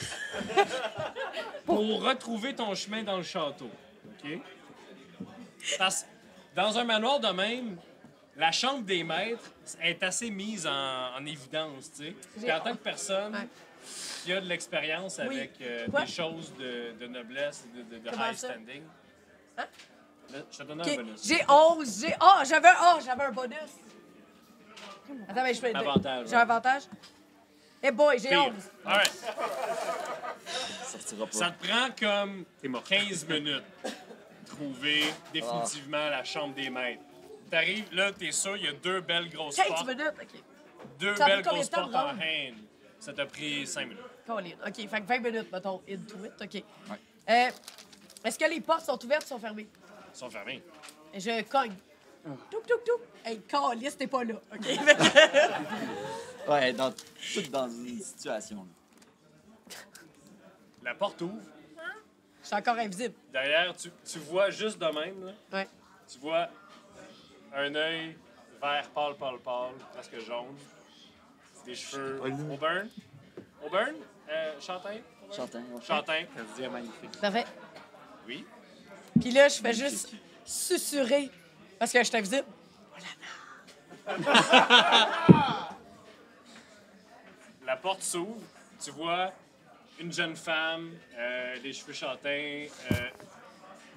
pour retrouver ton chemin dans le château. OK? Parce que dans un manoir de même, la chambre des maîtres est assez mise en évidence, tu sais. Puis en tant que personne Ouais. qui a de l'expérience Oui. avec Quoi? des choses de noblesse, de Comment high ça? standing. Hein? Là, je te donne un OK, bonus. j'ai 11. J'avais un bonus. Attends, mais je peux. Avantage, J'ai ouais. un avantage. Eh boy, j'ai Pire. 11. All right. Ça sortira pas. Ça te prend comme T'es mort. 15 minutes trouver définitivement la chambre des maîtres. T'arrives, là, t'es sûr, il y a deux belles grosses 15 portes. minutes, OK. Deux Ça a pris belles combien grosses de temps de portes en rendre? haine. Ça t'a pris 5 minutes. Colin. OK, fait que 20 minutes, mettons, into it. OK. Est-ce que les portes sont ouvertes ou sont fermées? Ils sont fermés. Et je cogne. Touc, touc, touc. Hey, Calice, t'es pas là. OK? Ouais, tout dans une situation. Là. La porte ouvre. Je suis encore invisible. Derrière, tu vois juste de même, là, Ouais. tu vois un œil vert pâle, presque jaune. Des cheveux auburn. Auburn? Chantin? Chantin. Ouais. Chantin. Ça se dit magnifique. Parfait. Oui. Puis là, je fais juste susurrer parce que je suis invisible. La porte s'ouvre, tu vois une jeune femme, les cheveux châtains,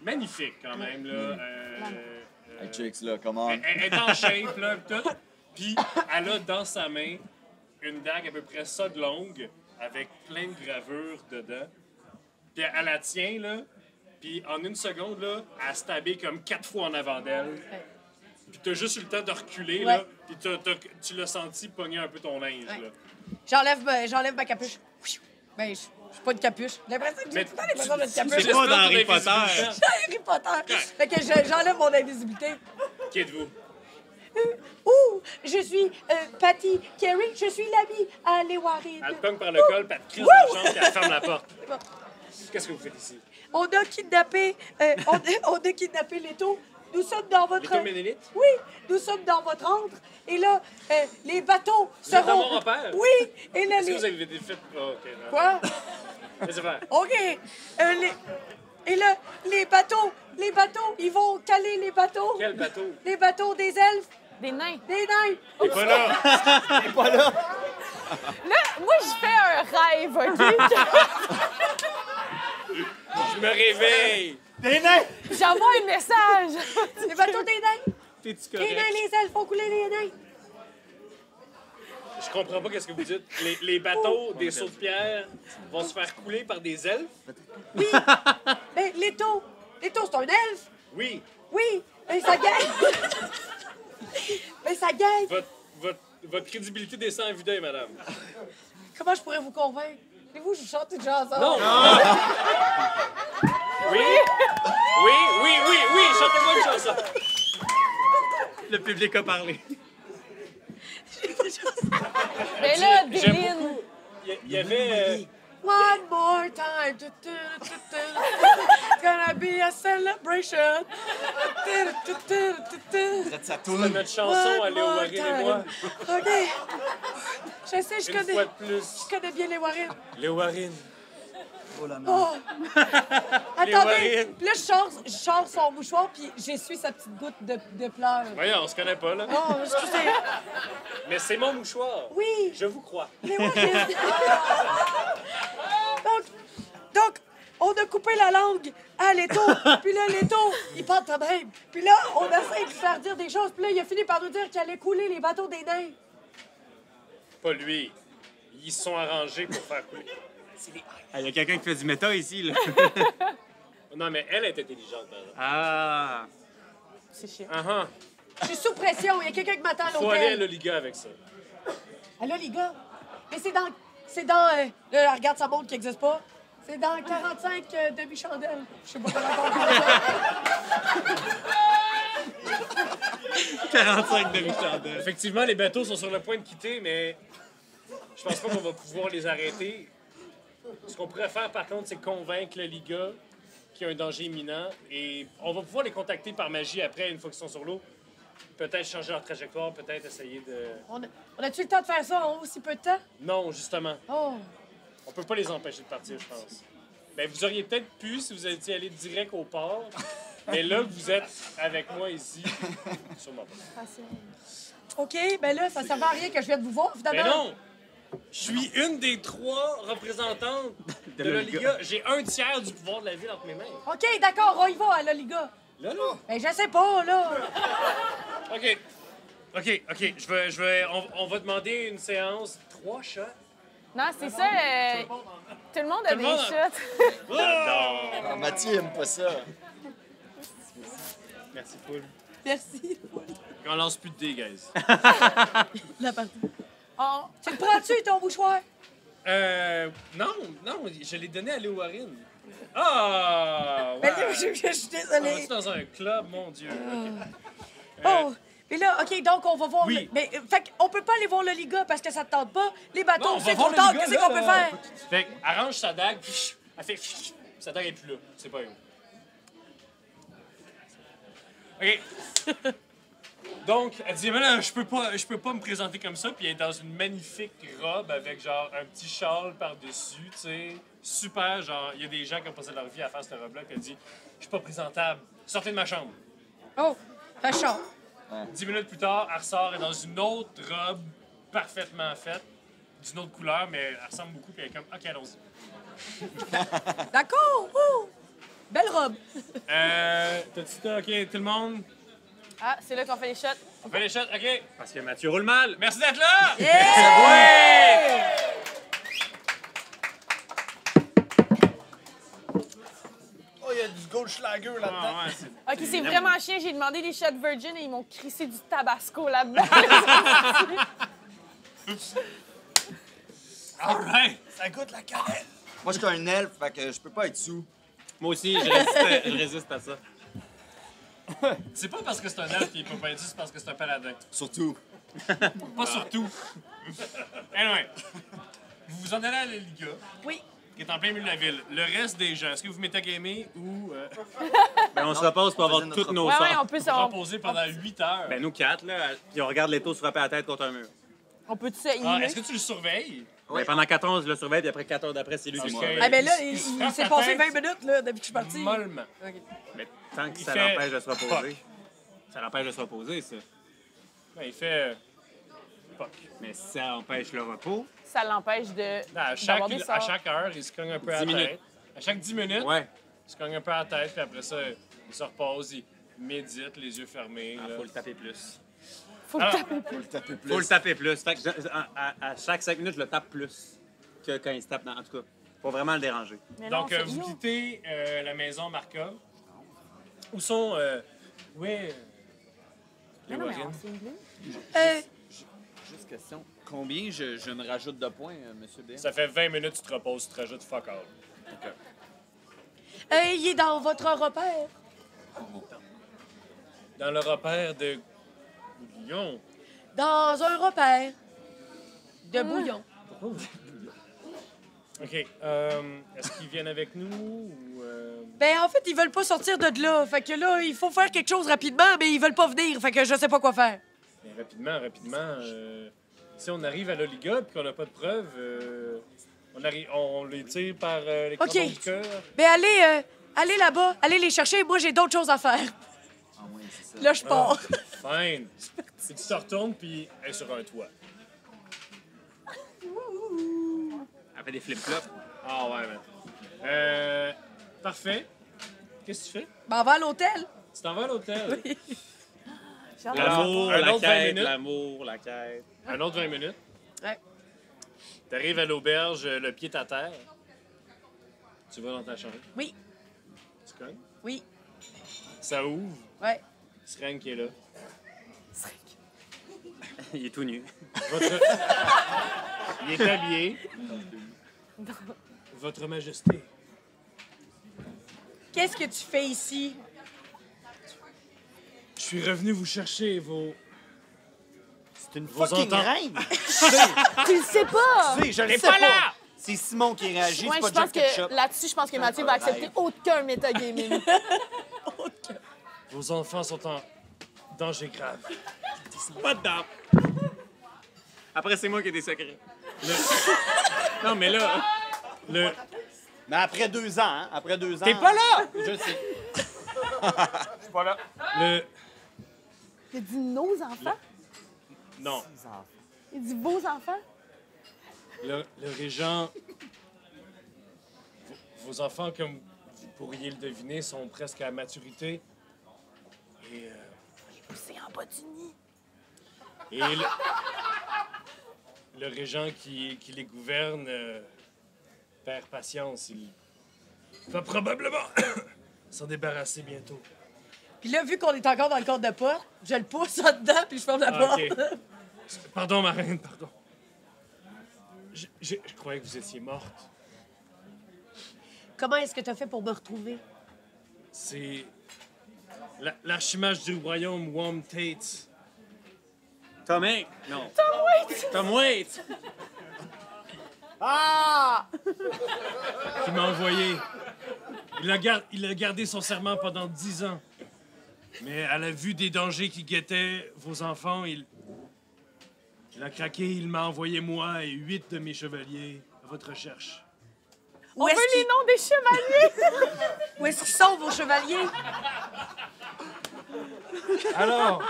magnifique quand même, là. Hey, chicks, là, comment? Elle est en shape, là, pis tout. Puis elle a dans sa main une dague à peu près ça de longue, avec plein de gravures dedans. Puis elle la tient, là, puis en une seconde, là, elle a stabé comme 4 fois en avant d'elle. Puis t'as juste eu le temps de reculer, là, Ouais. puis tu l'as senti pogner un peu ton linge, Ouais. là. J'enlève ma capuche. Ben, je suis pas une capuche. J'ai l'impression que j'ai Mais tout le temps l'impression d'être capuche. C'est pas dans Harry Potter. Dans Harry Potter. Fait que j'enlève mon invisibilité. Qui êtes-vous? Ouh, je suis Patty Carey, je suis l'amie à Lewaride. Elle te pogne par le col, puis elle te crise dans la jambe, puis elle ferme la porte. bon. Qu'est-ce que vous faites ici? On a kidnappé, on a kidnappé Leto. Nous sommes dans votre... Leto Ménélite? Oui, nous sommes dans votre antre. Et là, les bateaux Vous êtes seront... dans mon repère? Oui, et là, Est-ce que les... vous avez des faits? Oh, OK. non. Quoi? Laissez faire. OK. Et là, les bateaux, ils vont caler les bateaux. Quel bateau? Les bateaux des elfes, Des nains. des nains. T'es pas là! Là, moi, je fais un rêve, OK? Je me réveille! J'envoie un message. Les bateaux des nains. T'es-tu Les nains, correct? les elfes font couler les nains. Je comprends pas qu'est-ce que vous dites. Les bateaux des sauts de pierre vont se faire couler par des elfes? Mais Leto, c'est un elfe. Oui. Oui, mais ça gagne. Mais ça gagne. Votre crédibilité descend à vue d'œil, madame. Comment je pourrais vous convaincre? Et vous, je chante une chanson. Non! Oui? Oui! Chantez-moi une chanson! Le public a parlé. Mais là, des il y avait... One more time. It's gonna be a celebration. Ça C'est tourne. notre chanson à Léo One more Warren et moi. time. OK. Je sais, je Une fois de connais plus. bien les Warren. Léo Warren. Oh là là. Oh! Attendez, Warren. puis là, je sors son mouchoir, puis j'essuie sa petite goutte de pleurs. Voyons, on se connaît pas, là. Oh, excusez. Mais c'est mon mouchoir. Oui, Je vous crois. les Warren. donc, on a coupé la langue à Leto, puis là, Leto, il part quand même. Puis là, on essaie de lui faire dire des choses, puis là, il a fini par nous dire qu'il allait couler les bateaux des nains. Pas lui. Ils se sont arrangés pour faire couler. Il y a quelqu'un qui fait du méta ici, là. Non, mais elle est intelligente, par exemple. Ah! C'est chiant. Ah Je suis sous pression, il y a quelqu'un qui m'attend à Faut aller à l'hôtel. l'Oliga avec ça. Ah là, les gars, mais c'est dans, là, regarde, ça montre qu'il n'existe pas. C'est dans 45 demi-chandelles. Je sais pas comment on dit ça. 45 demi-chandelles. Effectivement, les bateaux sont sur le point de quitter, mais je pense pas qu'on va pouvoir les arrêter. Ce qu'on pourrait faire, par contre, c'est convaincre le Liga qu'il y a un danger imminent et on va pouvoir les contacter par magie après, une fois qu'ils sont sur l'eau. Peut-être changer leur trajectoire, peut-être essayer de... On a-tu le temps de faire ça en aussi peu de temps? Non, justement. Oh. On peut pas les empêcher de partir, je pense. Ben, vous auriez peut-être pu si vous étiez allé direct au port, mais là que vous êtes avec moi ici, sûrement pas. OK, ben là, ça ne servait à rien que je vienne vous voir, Mais évidemment. non! Je suis une des 3 représentantes de la la Liga. Liga. J'ai un tiers du pouvoir de la ville entre mes mains. OK, d'accord, on y va à la Liga. Là? Ben, je sais pas, là. OK. On va demander une séance 3 shots. Non, c'est ça. Tout le monde a Tout le des monde a- shots. Ah, Mathieu aime pas ça. Merci, Paul. Merci. On lance plus de dés, guys. La partie. On- Tu le prends-tu, ton mouchoir? Non, je l'ai donné à Léo Warren. Ah! Ben là, Ouais. je suis On désolée. va-tu dans un club, mon Dieu? OK. Oh, mais là, OK, donc on va voir... Oui. Mais, fait qu'on peut pas aller voir le Liga parce que ça te tente pas. Les bateaux, Non, on va c'est voir trop le tard. Liga, Qu'est-ce là. qu'on peut faire? Fait que, arrange sa dague, elle fait sa dague est plus là. C'est pas où. OK. Donc, elle dit, mais là, je peux pas me présenter comme ça. Puis elle est dans une magnifique robe avec, genre, un petit châle par-dessus, tu sais. Super, genre, il y a des gens qui ont passé leur vie à faire cette robe-là. Puis elle dit, je suis pas présentable. Sortez de ma chambre. Oh, fait chaud. 10 minutes plus tard, elle ressort, elle est dans une autre robe parfaitement faite, d'une autre couleur, mais elle ressemble beaucoup. Puis elle est comme, OK, allons-y. D'accord, ouh. Belle robe. T'as-tu ça? OK, tout le monde? Ah, c'est là qu'on fait les shots. On fait les shots, OK. Parce que Mathieu roule mal. Merci d'être là! Oh, il y a du Goldschlager là-dedans. Ah, ouais, c'est- OK, c'est vraiment chien. J'ai demandé des shots virgin et ils m'ont crissé du tabasco là-dedans. All right! Ça goûte la canette. Moi, je suis un elfe, fait que je peux pas être sous. Moi aussi, je résiste à ça. C'est pas parce que c'est un elfe qui est pas peintu, c'est parce que c'est un paladin. Surtout. Pas surtout. Anyway, vous vous en allez à la Liga, Oui. qui est en plein milieu de la ville. Le reste des gens, est-ce que vous métagamez ou Ben, on se repose pour avoir faisait notre toutes nos Ouais, ouais, sorts. on peut se... reposer pendant 8 heures? Ben, nous 4, là, puis on regarde les taux se frapper la tête contre un mur. On peut-tu se Ah, inhumer? est-ce que tu le surveilles? Ben, pendant 4 ans, je le surveille, puis après 4 heures d'après, c'est lui qui Ok. le surveille. Ah, ben là, Il il se frappe s'est la passé tête. 20 minutes, là, depuis que je suis partie. Mollement. Mais tant que Il ça fait l'empêche de se reposer. fuck. Ça l'empêche de se reposer, ça. Ben, il fait... Fuck. Mais si ça empêche le repos, Ça l'empêche de... À d'avoir des à sorts. chaque heure, il se cogne un peu à la 10 minutes. tête. À chaque 10 minutes, ouais, il se cogne un peu à la tête, puis après ça, il se repose, il médite, les yeux fermés. il là. faut le taper plus. Faut le Alors, taper. Faut le taper plus. Faut le taper plus. Fait que à chaque 5 minutes, je le tape plus que quand il se tape dans... En tout cas, faut vraiment le déranger. Mais non, Donc, c'est vous idiot. quittez la maison Markov. Où sont... les Mais non, mais Warren? on s'est inhumé. Juste question. Combien je me rajoute de points, Monsieur B? Ça fait 20 minutes que tu te reposes, tu te rajoutes fuck all. Il est dans votre repère. Dans le repère de Lyon. Dans un repère de bouillon. OK. Est-ce qu'ils viennent avec nous ou... Ben, en fait, ils veulent pas sortir de là. Fait que là, il faut faire quelque chose rapidement, mais ils veulent pas venir. Fait que je sais pas quoi faire. Mais rapidement. Si on arrive à l'Oliga et qu'on n'a pas de preuves, on les tire par les OK. cordons du cœur. Ben, allez là-bas. Allez les chercher. Moi, j'ai d'autres choses à faire. Ah ouais, c'est ça. Là, je pars. Fine. Puis tu te retournes puis elle est sur un toit. Elle fait des flip-flops. Ah ouais, man. Parfait. Qu'est-ce que tu fais? Ben, on va à l'hôtel. Tu t'en vas à l'hôtel. J'ai hâte. L'amour, Un la autre 20 quête, minutes. l'amour, la quête. Un autre 20 minutes. Ouais. T'arrives à l'auberge, le pied à terre. Tu vas dans ta chambre. Oui. Tu cognes. Oui. Ça ouvre. Ouais. Sreng qui est là. Il est tout nu. Votre... Il est habillé. Votre Majesté. Qu'est-ce que tu fais ici? Je suis revenu vous chercher vos... C'est une Vos fucking ententes. reine! Tu le sais pas! Tu sais, je le sais pas! C'est Simon qui réagit, Ouais, c'est je pas pense Jack Ketchup. que là-dessus, je pense que Mathieu va accepter aucun métagaming. Vos enfants sont en danger grave. Pas dedans. Après, c'est moi qui ai des secrets. Non, mais là... Le... Mais après 2 ans, hein? Après 2 ans... T'es pas là! Je sais. Le... Il dit nos enfants? Non. Il dit vos enfants? Le régent... Vos enfants, comme vous pourriez le deviner, sont presque à maturité. Et... C'est en bas du nid. Et le régent qui les gouverne perd patience. Il va probablement s'en débarrasser bientôt. Puis là, vu qu'on est encore dans le cadre de porte, je le pousse en dedans puis je ferme la Ah, porte. OK. Pardon, ma reine, pardon. Je croyais que vous étiez morte. Comment est-ce que tu as fait pour me retrouver? C'est l'archimage du royaume Wom Tate. Tom Hanks. Non. Tom Waits. Ah! Qui m'a envoyé. Il a gardé son serment pendant 10 ans. Mais à la vue des dangers qui guettaient vos enfants, il a craqué. Il m'a envoyé moi et 8 de mes chevaliers à votre recherche. On veut les noms des chevaliers! Où est-ce qu'ils sont, vos chevaliers? Alors,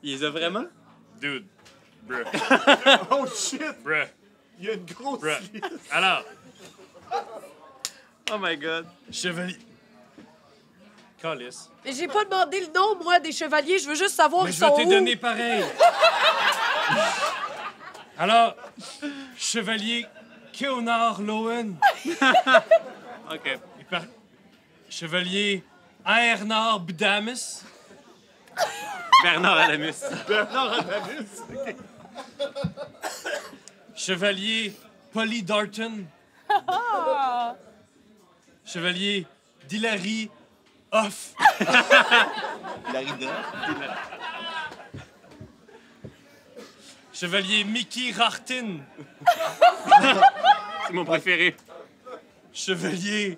Il les a vraiment? dude, bruh, Oh shit! bruh, Il y a une grosse bruh. liste. Alors, Oh my God. chevalier... Calice. Mais j'ai pas demandé le nom, moi, des chevaliers. Je veux juste savoir Mais ils je sont vais te où. donner pareil. Alors, chevalier Keonar Lowen. OK. Chevalier Aernar Bdamus. Bernard Adamus. Bernard Adamus. Chevalier Polly Darton. Chevalier Dillary Off. Larida. Chevalier Mickey Rartin. C'est mon préféré. Chevalier...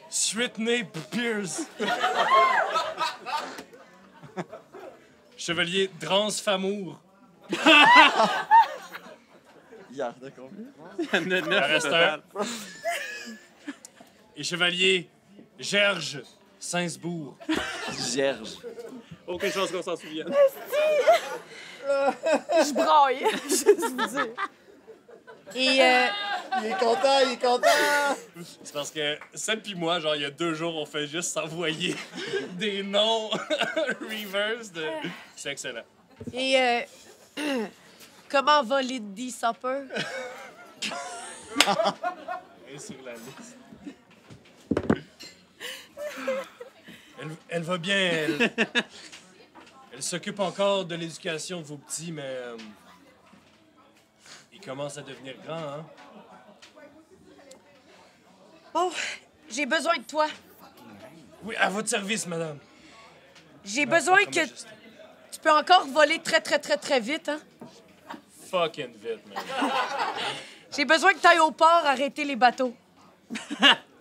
Sritney Pierce. Chevalier Drance Famour. Hier, de combien? Il y en a 9 reste total. Et chevalier Gerge Sainsbourg. Gerge. Aucune chance qu'on s'en souvienne. Je braille. Juste vous dire. Et Il est content, il est content! C'est parce que Seb puis moi, genre, il y a 2 jours, on fait juste s'envoyer des noms reverse de... C'est excellent. comment va Lindy Supper? Elle est sur la liste. Elle va bien. Elle s'occupe encore de l'éducation de vos petits, mais ils commencent à devenir grands, hein? Oh, j'ai besoin de toi. Oui, à votre service, madame. J'ai besoin que... Tu peux encore voler très, très, très, très vite, hein? Fucking vite, man. J'ai besoin que tu ailles au port arrêter les bateaux.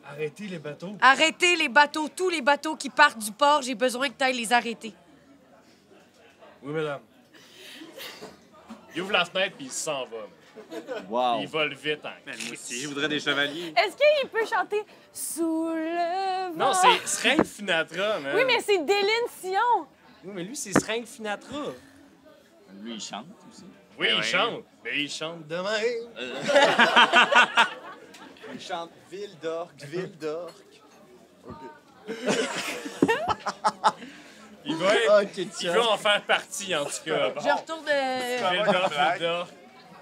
Arrêtez les bateaux. Arrêtez les bateaux, tous les bateaux qui partent du port, j'ai besoin que tu ailles les arrêter. Oui, madame. Il ouvre la fenêtre puis il s'en va. Wow. Il vole vite en Moi aussi, je voudrais des chevaliers. Est-ce qu'il peut chanter Sous le vent? Non, c'est Seringue Finatra, man. Oui, mais c'est Déline Sion. Oui, mais lui, c'est Seringue Finatra. Lui, il chante aussi. Oui, Ben il ouais. chante. Mais il chante demain. Il chante Ville d'Orque, Ville d'Orque. Il va être... Ok, Il tiens. va en faire partie, en tout cas. Je retourne... Ville d'Orque, Ville d'Orque.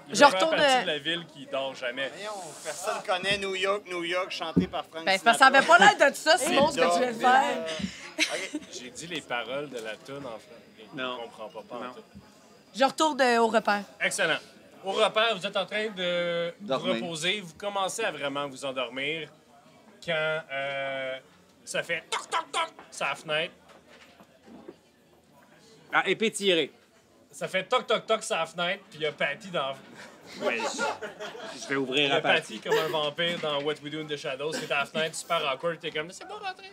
Il Je va retourne, faire partie de la ville qui dort jamais. Voyons, personne connaît New York, New York, chanté par Frank Ben, c'est parce que ça avait pas l'air de ça, Simon, ce que tu viens de Ville faire. J'ai dit les paroles de la toune en français. Non. Je comprends pas en Non. tout. Je retourne au repère. Excellent. Au repère, vous êtes en train de vous Dormir. reposer. Vous commencez à vraiment vous endormir quand ça fait toc toc toc sur la fenêtre. Ah, épée tirée. Ça fait toc toc toc sur la fenêtre, puis il y a Patty dans. Ouais, je vais Il ouvrir y la a partie. Patty comme un vampire dans What We Do in the Shadows, qui est à la fenêtre, super awkward, t'es comme c'est bon rentrer.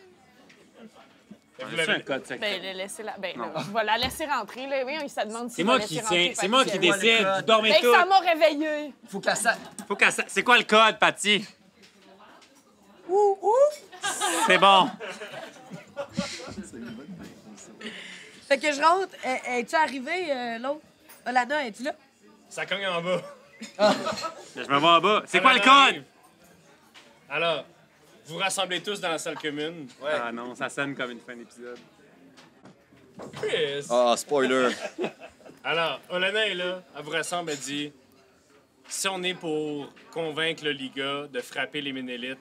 Fait que vous C'est un l'avez- code secret. Ben, laissez-la. Ben, là, je vais la laisser rentrer, là. Oui, il se demande si C'est moi qui tiens, c'est moi qui décide. Vous dormez Ben, tous. ça m'a réveillé. Faut qu'elle sa... Faut qu'elle sa- C'est quoi le code, Patty? C'est bon. Fait que je rentre. Es-tu arrivé, l'autre? Olana, es-tu là? Ça cogne en bas. Je me vois en bas. C'est quoi le Alana code? arrive. Alors, vous vous rassemblez tous dans la salle commune. Ah non, ça sonne comme une fin d'épisode. Chris. Ah, spoiler. Alors, Olena est là, elle vous rassemble, elle dit si on est pour convaincre le Liga de frapper les Ménélites,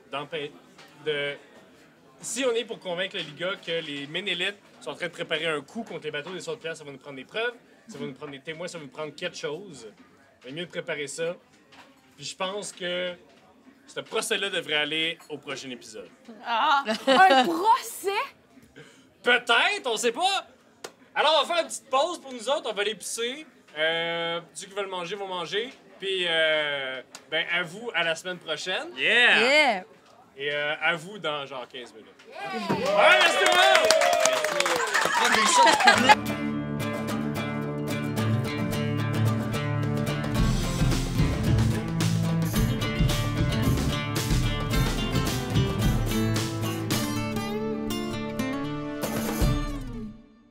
si on est pour convaincre le Liga que les Ménélites sont en train de préparer un coup contre les bateaux des sauts de pierre, ça va nous prendre des preuves, ça va nous prendre des témoins, ça va nous prendre quelque chose. Il est mieux de préparer ça. Puis je pense que ce procès-là devrait aller au prochain épisode. Ah, un procès? Peut-être, on sait pas. Alors, on va faire une petite pause pour nous autres. On va aller pisser. Ceux qui veulent manger vont manger. Puis, ben, à vous, à la semaine prochaine. Yeah! Yeah! Et à vous dans genre 15 minutes. Ouais, merci tout le monde! Prendre des shots.